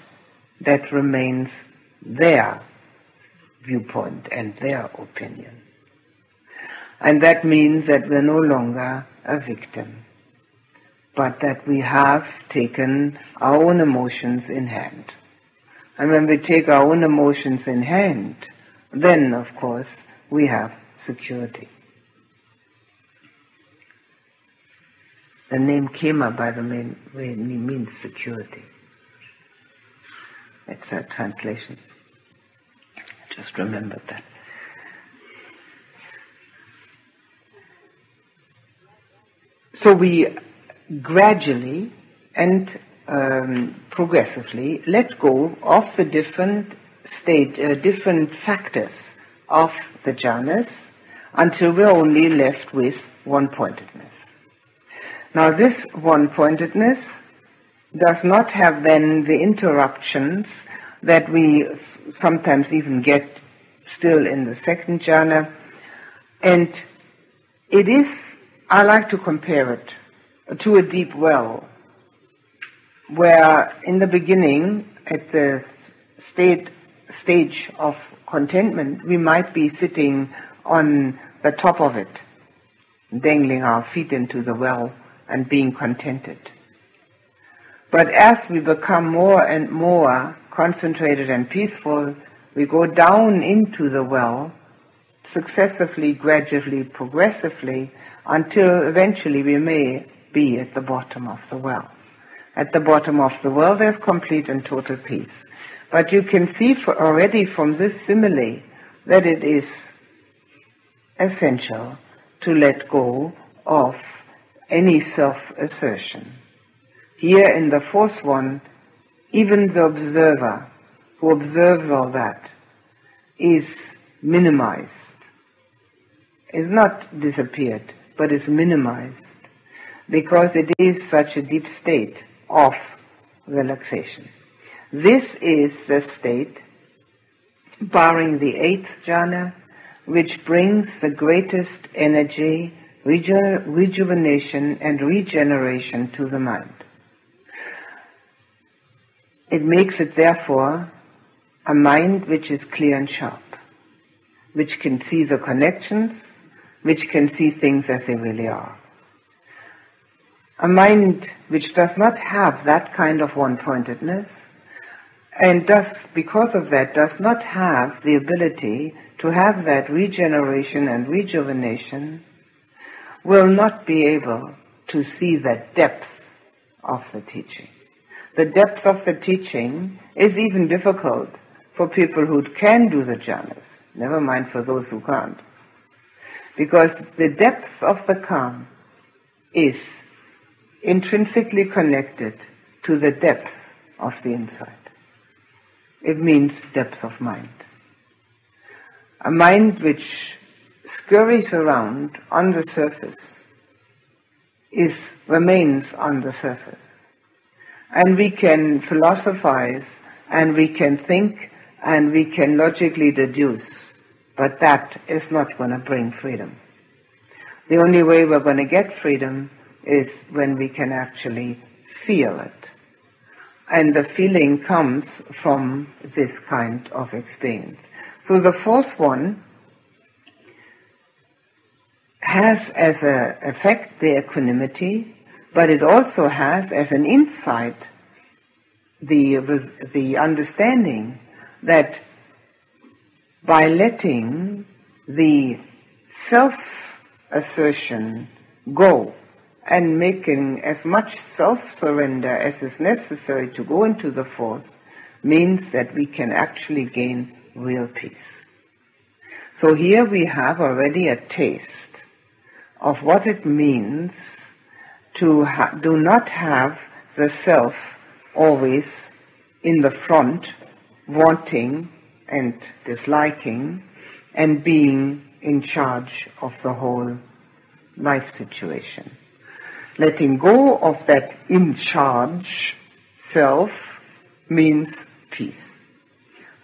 that remains their viewpoint and their opinion. And that means that we're no longer a victim, but that we have taken our own emotions in hand. And when we take our own emotions in hand, then, of course, we have security. The name Khema, by the way, means security. It's a translation. Just remember that. So we gradually and progressively let go of the different factors of the jhanas until we're only left with one-pointedness. Now this one-pointedness does not have then the interruptions that we sometimes even get still in the second jhana, and it is, I like to compare it to a deep well, where in the beginning, at the stage of contentment, we might be sitting on the top of it, dangling our feet into the well and being contented. But as we become more and more concentrated and peaceful, we go down into the well, successively, gradually, progressively, until eventually we may be at the bottom of the well. At the bottom of the well, there's complete and total peace. But you can see already from this simile that it is essential to let go of any self-assertion. Here in the fourth one, even the observer who observes all that is minimized, is not disappeared, but is minimized, because it is such a deep state of relaxation. This is the state, barring the eighth jhana, which brings the greatest energy, rejuvenation and regeneration to the mind. It makes it therefore a mind which is clear and sharp, which can see the connections, which can see things as they really are. A mind which does not have that kind of one-pointedness, and thus, because of that, does not have the ability to have that regeneration and rejuvenation, will not be able to see the depth of the teaching. The depth of the teaching is even difficult for people who can do the jhanas, never mind for those who can't. Because the depth of the calm is intrinsically connected to the depth of the insight. It means depth of mind. A mind which scurries around on the surface remains on the surface. And we can philosophize, and we can think, and we can logically deduce, but that is not going to bring freedom. The only way we're going to get freedom is when we can actually feel it. And the feeling comes from this kind of experience. So the fourth one has as an effect the equanimity, but it also has as an insight the understanding that by letting the self-assertion go and making as much self-surrender as is necessary to go into the force means that we can actually gain real peace. So here we have already a taste of what it means to do not have the self always in the front, wanting and disliking and being in charge of the whole life situation. Letting go of that in charge self means peace.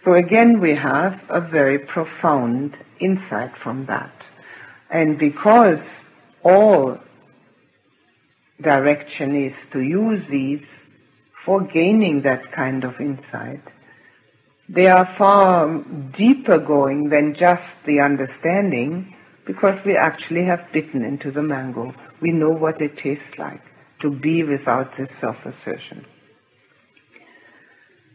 So again we have a very profound insight from that. And because all direction is to use these for gaining that kind of insight, they are far deeper going than just the understanding, because we actually have bitten into the mango. We know what it tastes like to be without this self-assertion.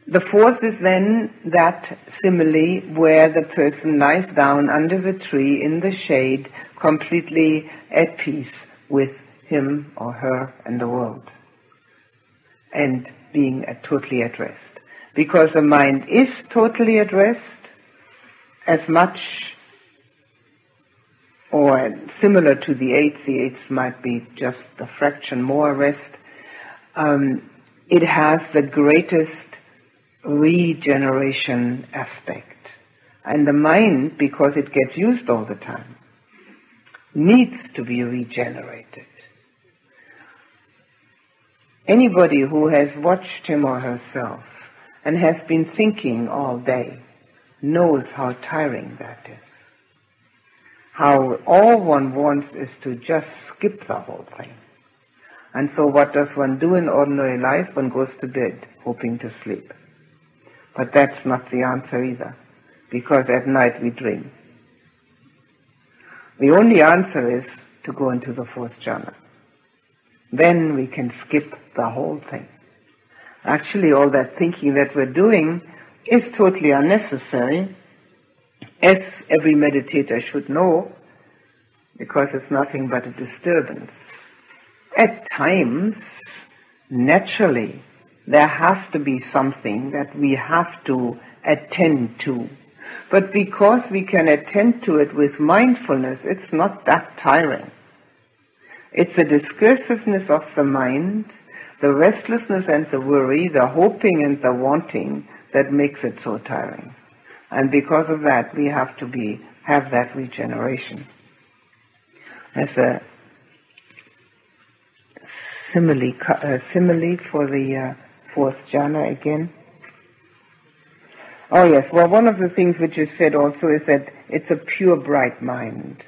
The fourth is then that simile where the person lies down under the tree in the shade, completely at peace with him or her and the world, and being totally at rest. Because the mind is totally at rest, as much or similar to the eighth might be just a fraction more rest. It has the greatest regeneration aspect. And the mind, because it gets used all the time, needs to be regenerated. Anybody who has watched him or herself and has been thinking all day knows how tiring that is. How all one wants is to just skip the whole thing. And so what does one do in ordinary life? One goes to bed, hoping to sleep. But that's not the answer either, because at night we dream. The only answer is to go into the fourth jhana. Then we can skip the whole thing. Actually, all that thinking that we're doing is totally unnecessary, as every meditator should know, because it's nothing but a disturbance. At times, naturally, there has to be something that we have to attend to. But because we can attend to it with mindfulness, it's not that tiring. It's the discursiveness of the mind, the restlessness and the worry, the hoping and the wanting that makes it so tiring. And because of that, we have to have that regeneration. As a simile for the fourth jhana again. Oh yes, well, one of the things which is said also is that it's a pure, bright mind.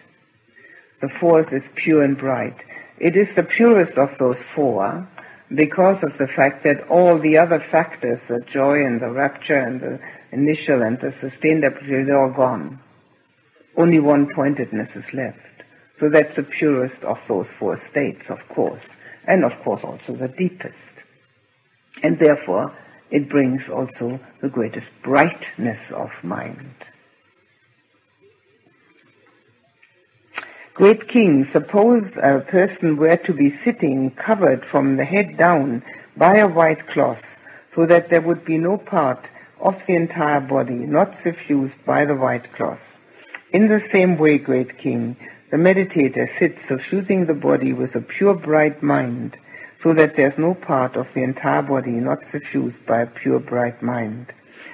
The fourth is pure and bright. It is the purest of those four because of the fact that all the other factors, the joy and the rapture and the initial and the sustained appreciation, they're all gone. Only one-pointedness is left. So that's the purest of those four states, of course, and of course also the deepest. And therefore, it brings also the greatest brightness of mind. Great King, suppose a person were to be sitting covered from the head down by a white cloth, so that there would be no part of the entire body not suffused by the white cloth. In the same way, Great King, the meditator sits suffusing the body with a pure bright mind, so that there's no part of the entire body not suffused by a pure bright mind.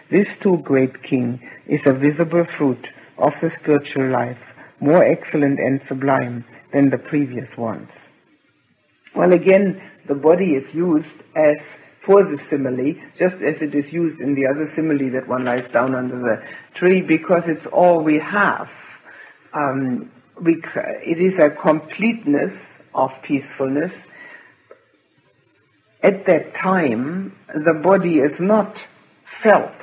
This too, Great King, is a visible fruit of the spiritual life, more excellent and sublime than the previous ones. Well, again, the body is used as for the simile, just as it is used in the other simile that one lies down under the tree, because it's all we have. It is a completeness of peacefulness, at that time, the body is not felt.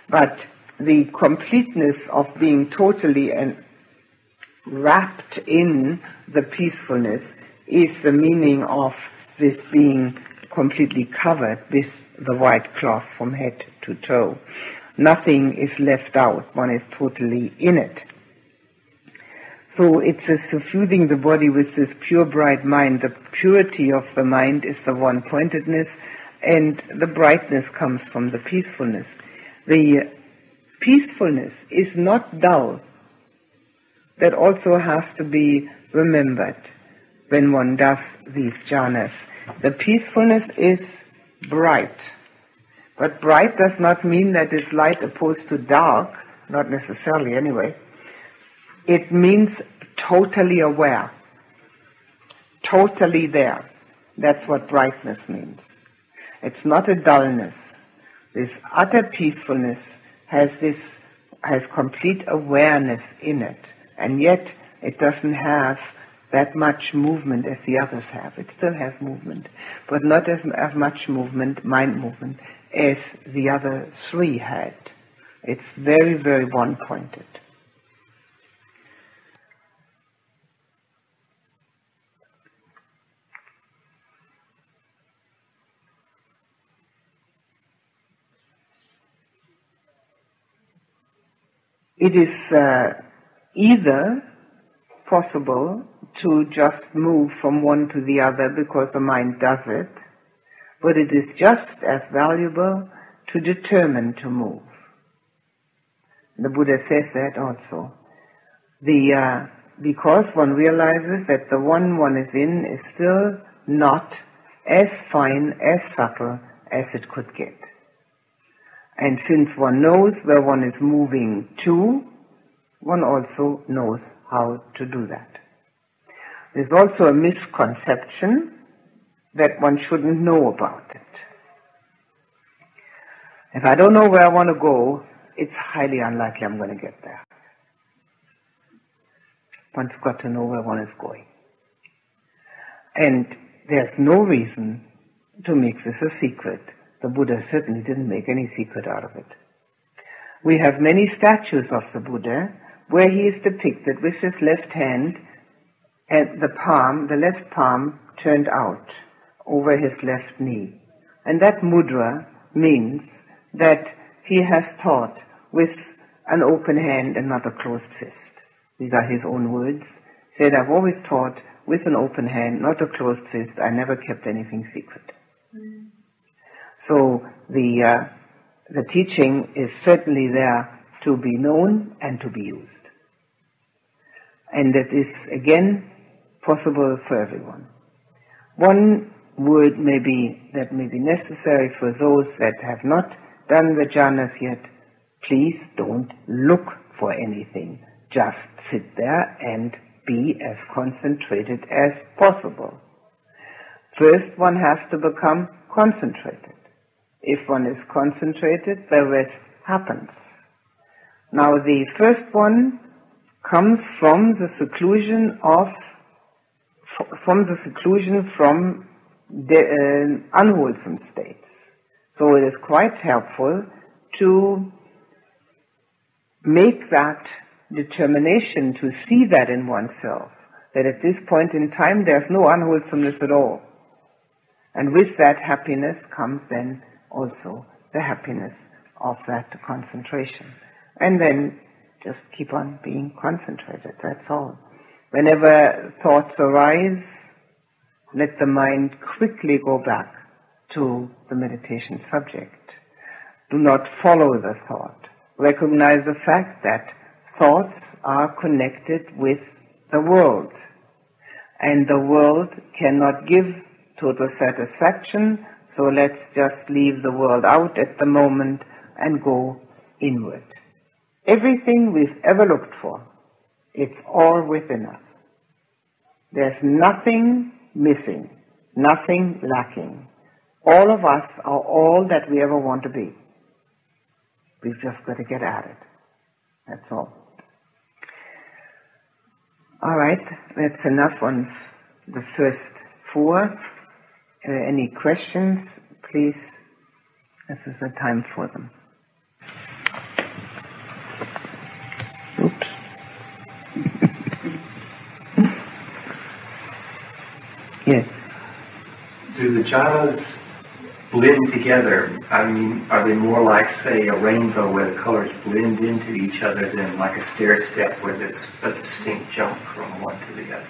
But the completeness of being totally wrapped in the peacefulness is the meaning of this being completely covered with the white cloth from head to toe. Nothing is left out. One is totally in it. So it's a suffusing the body with this pure, bright mind. The purity of the mind is the one-pointedness, and the brightness comes from the peacefulness. The peacefulness is not dull. That also has to be remembered when one does these jhanas. The peacefulness is bright. But bright does not mean that it's light opposed to dark, not necessarily anyway. It means totally aware, totally there. That's what brightness means. It's not a dullness. This utter peacefulness has complete awareness in it, and yet it doesn't have that much movement as the others have. It still has movement, but not as much movement, mind movement, as the other three had. It's very, very one-pointed. It is either possible to just move from one to the other because the mind does it, but it is just as valuable to determine to move. The Buddha says that also. Because one realizes that the one is in is still not as fine, as subtle as it could get. And since one knows where one is moving to, one also knows how to do that. There's also a misconception that one shouldn't know about it. If I don't know where I want to go, it's highly unlikely I'm going to get there. One's got to know where one is going. And there's no reason to make this a secret. The Buddha certainly didn't make any secret out of it. We have many statues of the Buddha where he is depicted with his left hand and the left palm turned out over his left knee. And that mudra means that he has taught with an open hand and not a closed fist. These are his own words. He said, I've always taught with an open hand, not a closed fist. I never kept anything secret. So the teaching is certainly there to be known and to be used. And that is, again, possible for everyone. One word that may be necessary for those that have not done the jhanas yet. Please don't look for anything. Just sit there and be as concentrated as possible. First, one has to become concentrated. If one is concentrated, the rest happens. Now, the first one comes from the seclusion from the unwholesome states. So it is quite helpful to make that determination to see that in oneself, that at this point in time there's no unwholesomeness at all. And with that happiness comes then also the happiness of that concentration. And then just keep on being concentrated, that's all. Whenever thoughts arise, let the mind quickly go back to the meditation subject. Do not follow the thought. Recognize the fact that thoughts are connected with the world. And the world cannot give total satisfaction, so let's just leave the world out at the moment and go inward. Everything we've ever looked for, it's all within us. There's nothing missing, nothing lacking. All of us are all that we ever want to be. We've just got to get at it. That's all. All right, that's enough on the first four. Any questions, please? This is the time for them. Oops. Yes. Do the jhanas blend together? I mean, are they more like, say, a rainbow where the colors blend into each other than like a stair step where there's a distinct jump from one to the other?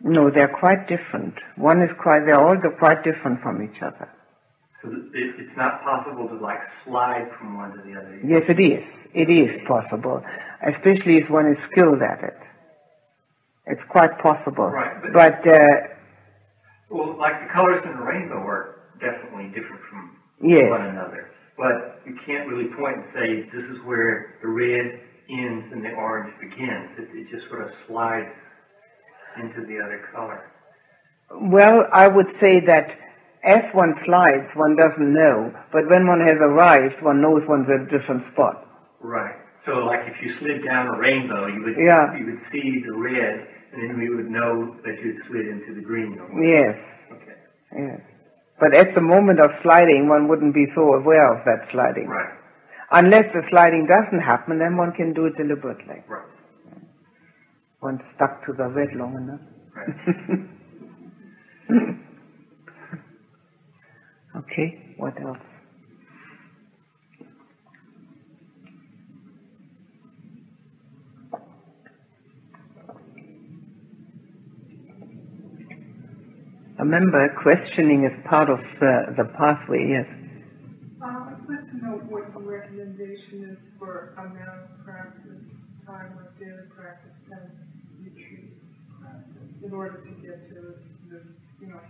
No, they're quite different. They're all quite different from each other. So it's not possible to like slide from one to the other? Yes, it is. It is possible, especially if one is skilled at it. It's quite possible. Right, but well, like the colors in the rainbow are definitely different from yes. one another. But you can't really point and say this is where the red ends and the orange begins. It just sort of slides into the other color. Well, I would say that as one slides, one doesn't know. But when one has arrived, one knows one's at a different spot. Right. So like if you slid down a rainbow, you would see the red, and then we would know that you had slid into the green. Yes. Okay. Yes. But at the moment of sliding, one wouldn't be so aware of that sliding. Right. Unless the sliding doesn't happen, then one can do it deliberately. Right. One stuck to the red long enough. Right. Okay, what else? Remember, questioning is part of the pathway, yes. I'd like to know what the recommendation is for amount of practice, time of daily practice, and retreat practice in order to get to this,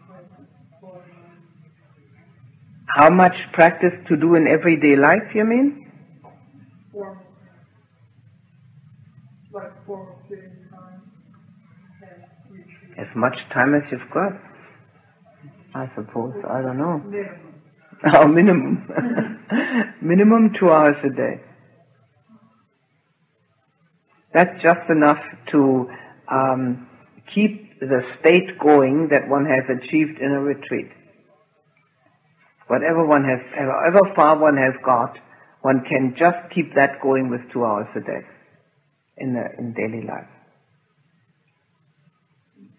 place of full mind. How much practice to do in everyday life, you mean? Formal practice. Like formal sitting time and retreat. As much time as you've got, I suppose. I don't know. Minimum. Oh, minimum. Minimum 2 hours a day. That's just enough to keep the state going that one has achieved in a retreat. However far one has got, one can just keep that going with 2 hours a day in daily life.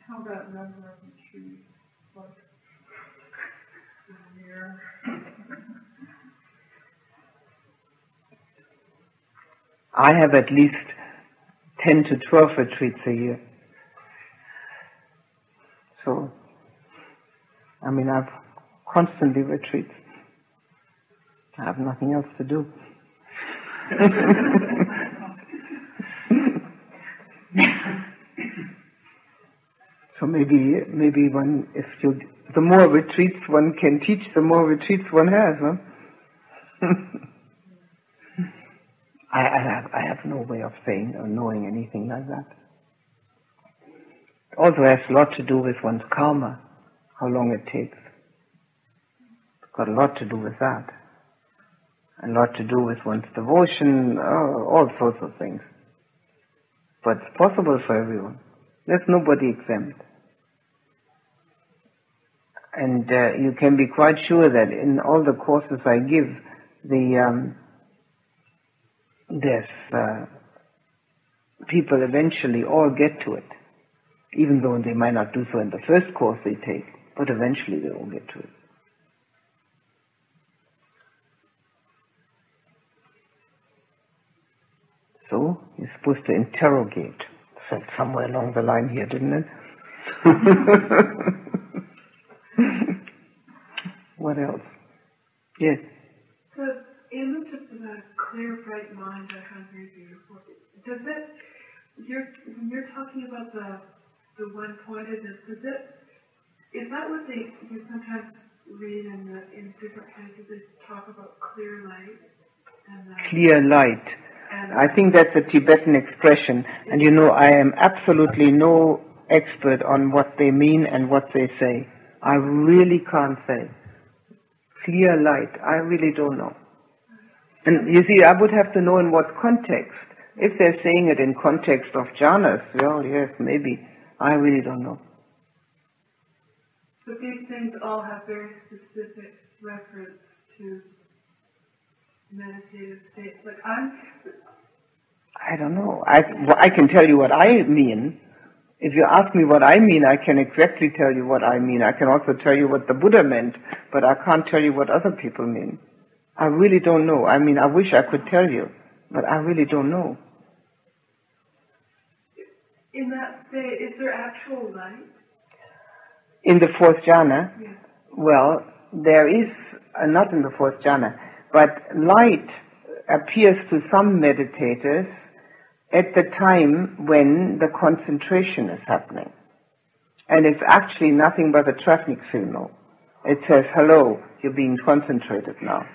How about number of retreats? Like a year? I have at least 10 to 12 retreats a year. So, I've constantly retreats. I have nothing else to do. So maybe one, the more retreats one can teach, the more retreats one has, huh? I have no way of saying or knowing anything like that. It also has a lot to do with one's karma, how long it takes. It's got a lot to do with that. A lot to do with one's devotion, all sorts of things. But it's possible for everyone. There's nobody exempt. And you can be quite sure that in all the courses I give, there's people eventually all get to it, even though they might not do so in the first course they take, but eventually they all get to it. So, you're supposed to interrogate. It said somewhere along the line here, didn't it? What else? Yes. The image of the clear, bright mind I found very beautiful. Does it, when you're talking about the one-pointedness, is that what you sometimes read in different places? They talk about clear light. Clear light. I think that's a Tibetan expression, and I am absolutely no expert on what they mean and what they say. I really can't say. Clear light, I really don't know. And you see, I would have to know in what context. If they're saying it in context of jhanas, well, yes, maybe. I really don't know. But these things all have very specific reference to meditative states. Like I don't know. I can tell you what I mean. If you ask me what I mean, I can exactly tell you what I mean. I can also tell you what the Buddha meant, but I can't tell you what other people mean. I really don't know. I mean, I wish I could tell you, but I really don't know. In that state, is there actual light? In the fourth jhana? Yes. Well, there is, not in the fourth jhana, but light appears to some meditators at the time when the concentration is happening. And it's actually nothing but a traffic signal. It says, hello, you're being concentrated now.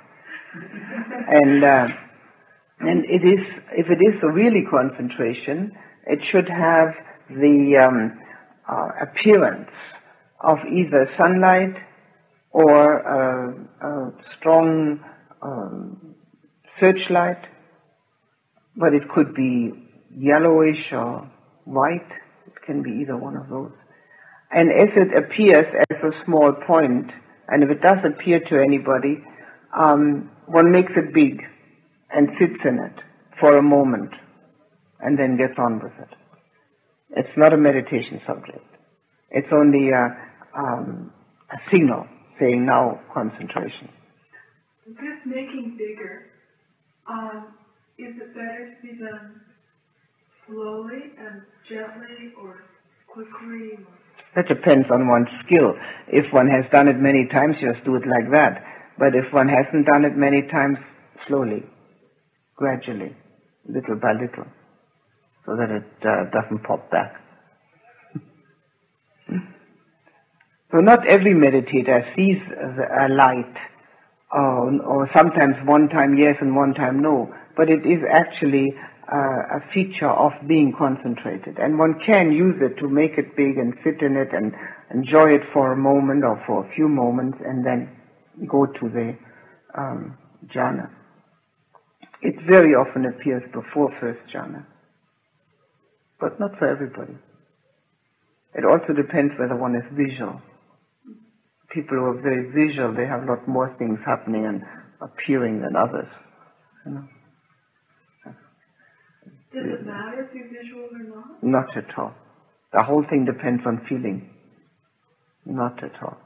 And it is, if it is a really concentration, it should have the appearance of either sunlight or a strong searchlight, but it could be yellowish or white. It can be either one of those. And as it appears as a small point, and if it does appear to anybody, one makes it big and sits in it for a moment and then gets on with it. It's not a meditation subject. It's only a signal saying now concentration. This making bigger, is it better to be done slowly and gently or quickly? That depends on one's skill. If one has done it many times, just do it like that. But if one hasn't done it many times, slowly, gradually, little by little, so that it doesn't pop back. So not every meditator sees a light, or sometimes one time yes and one time no, but it is actually a feature of being concentrated, and one can use it to make it big and sit in it and enjoy it for a moment or for a few moments and then go to the jhana. It very often appears before first jhana, but not for everybody. It also depends whether one is visual. People who are very visual, they have a lot more things happening and appearing than others. You know? Does it matter if you're visual or not? Not at all. The whole thing depends on feeling. Not at all.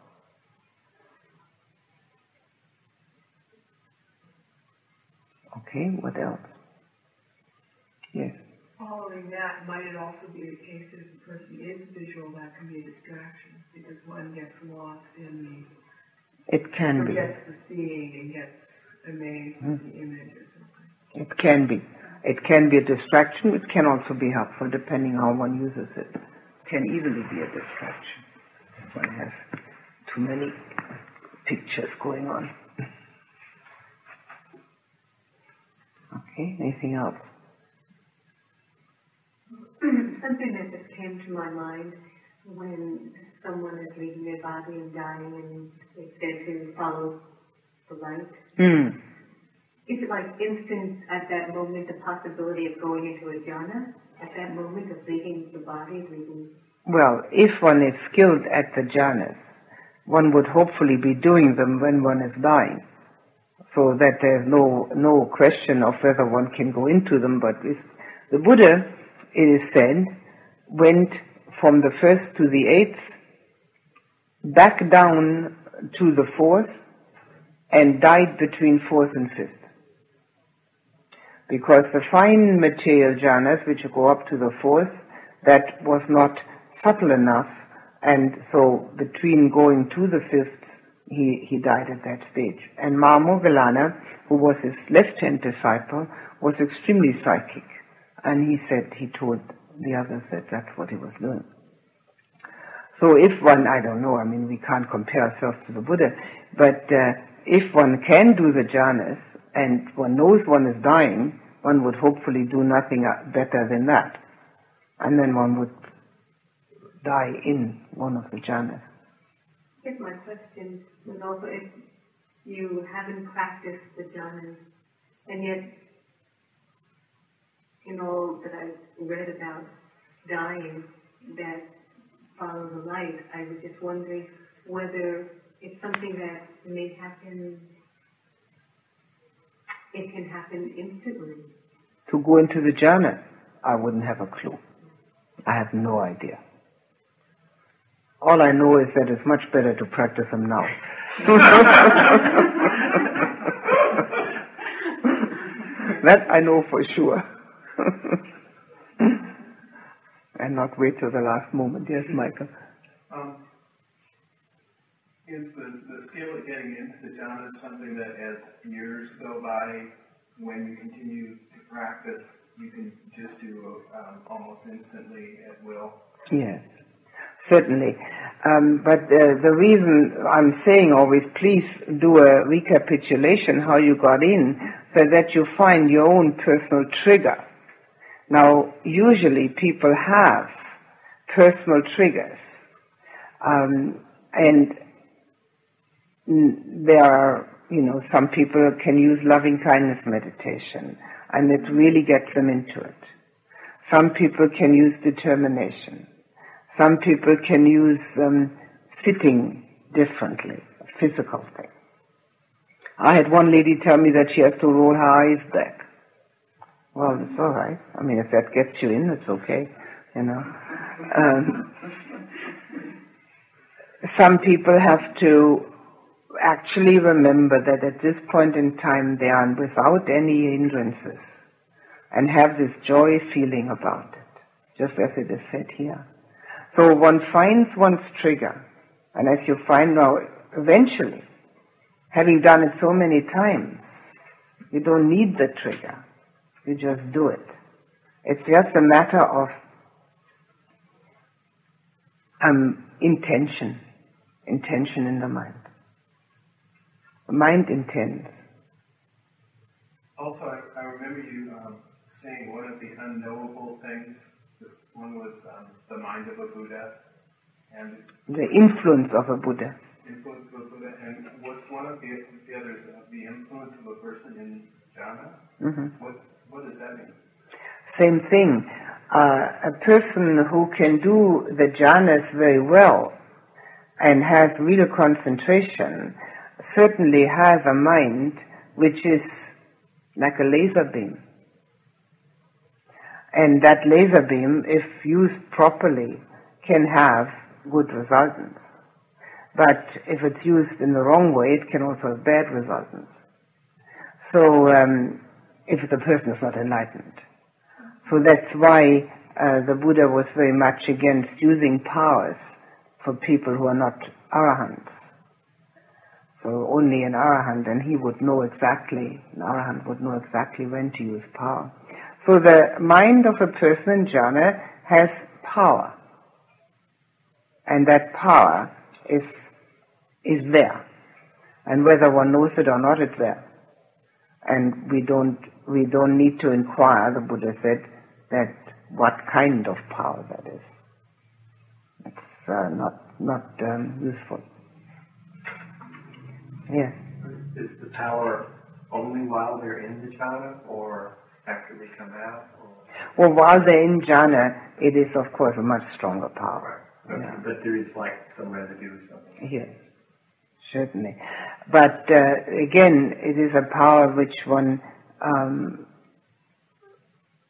Okay, what else? Yes. Following that, might it also be the case that if a person is visual, that can be a distraction because one gets lost in It can be. Forgets the seeing and gets amazed at the image or something. It can be. It can be a distraction. It can also be helpful depending how one uses it. It can easily be a distraction. One has too many pictures going on. Okay, anything else? Something that just came to my mind when someone is leaving their body and dying and they said to follow the light. Is it like instant at that moment the possibility of going into a jhana? At that moment of leaving the body, leaving? Well, if one is skilled at the jhanas, one would hopefully be doing them when one is dying, so that there's no question of whether one can go into them. But the Buddha, it is said, went from the first to the eighth, back down to the fourth, and died between fourth and fifth. Because the fine material jhanas, which go up to the fourth, that was not subtle enough, and so between going to the fifth, he died at that stage. And Moggallana, who was his left-hand disciple, was extremely psychic, and he told the others that that's what he was doing. So if one, I don't know, I mean, we can't compare ourselves to the Buddha, but if one can do the jhanas, and one knows one is dying, one would hopefully do nothing better than that. And then one would die in one of the jhanas. Here's my question, was also if you haven't practiced the jhanas, and yet in all that I've read about dying, that follow the light. I was just wondering whether it's something that may happen, it can happen instantly. To go into the jhana, I wouldn't have a clue. I have no idea. All I know is that it's much better to practice them now. That I know for sure. And not wait till the last moment. Yes, Michael? Is the skill of getting into the jhana something that as years go by, when you continue to practice, you can just do almost instantly at will? Yes, certainly. But the reason I'm saying always, please do a recapitulation how you got in, so that you find your own personal trigger. Now, usually people have personal triggers, and there are, some people can use loving kindness meditation, and it really gets them into it. Some people can use determination. Some people can use sitting differently, a physical thing. I had one lady tell me that she has to roll her eyes back. Well, it's all right. I mean, if that gets you in, it's okay, Some people have to actually remember that at this point in time they are without any hindrances and have this joy feeling about it, just as it is said here. So one finds one's trigger, and as you find now, eventually, having done it so many times, you don't need the trigger. You just do it. It's just a matter of intention in the mind. The mind intends. Also, I remember you saying one of the unknowable things. This one was the mind of a Buddha, and the influence of a Buddha. Influence of a Buddha, and what's one of the others? The influence of a person in jhana. Mm-hmm. What does that mean? Same thing. A person who can do the jhanas very well and has real concentration certainly has a mind which is like a laser beam. And that laser beam, if used properly, can have good resultants. But if it's used in the wrong way, it can also have bad resultants. So, if the person is not enlightened. So that's why the Buddha was very much against using powers for people who are not arahants. So only an arahant, and he would know exactly, an arahant would know exactly when to use power. So the mind of a person in jhana has power. And that power is there. And whether one knows it or not, it's there. And we don't need to inquire, the Buddha said, that what kind of power that is. It's not useful. Yeah. Is the power only while they're in the jhana or after they come out? Well, while they're in jhana, it is of course a much stronger power. Right. Okay. Yeah. But there is like some residue or something. Yeah, certainly. But again, it is a power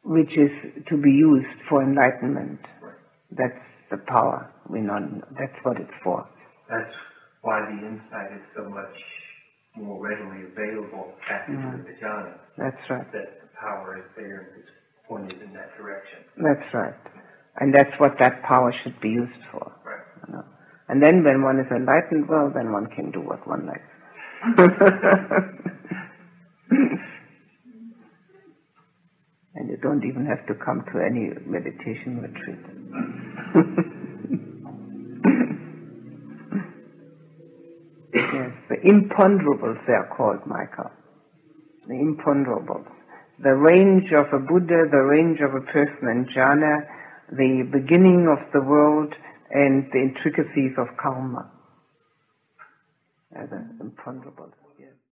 which is to be used for enlightenment. Right. That's the power. That's what it's for. That's why the insight is so much more readily available after doing the jhanas. That's right. That the power is there and it's pointed in that direction. That's right. And that's what that power should be used for. Right. And then when one is enlightened, well, then one can do what one likes. And you don't even have to come to any meditation retreat. Yes, the imponderables they are called, Michael. The imponderables. The range of a Buddha, the range of a person in jhana, the beginning of the world, and the intricacies of karma. The imponderables.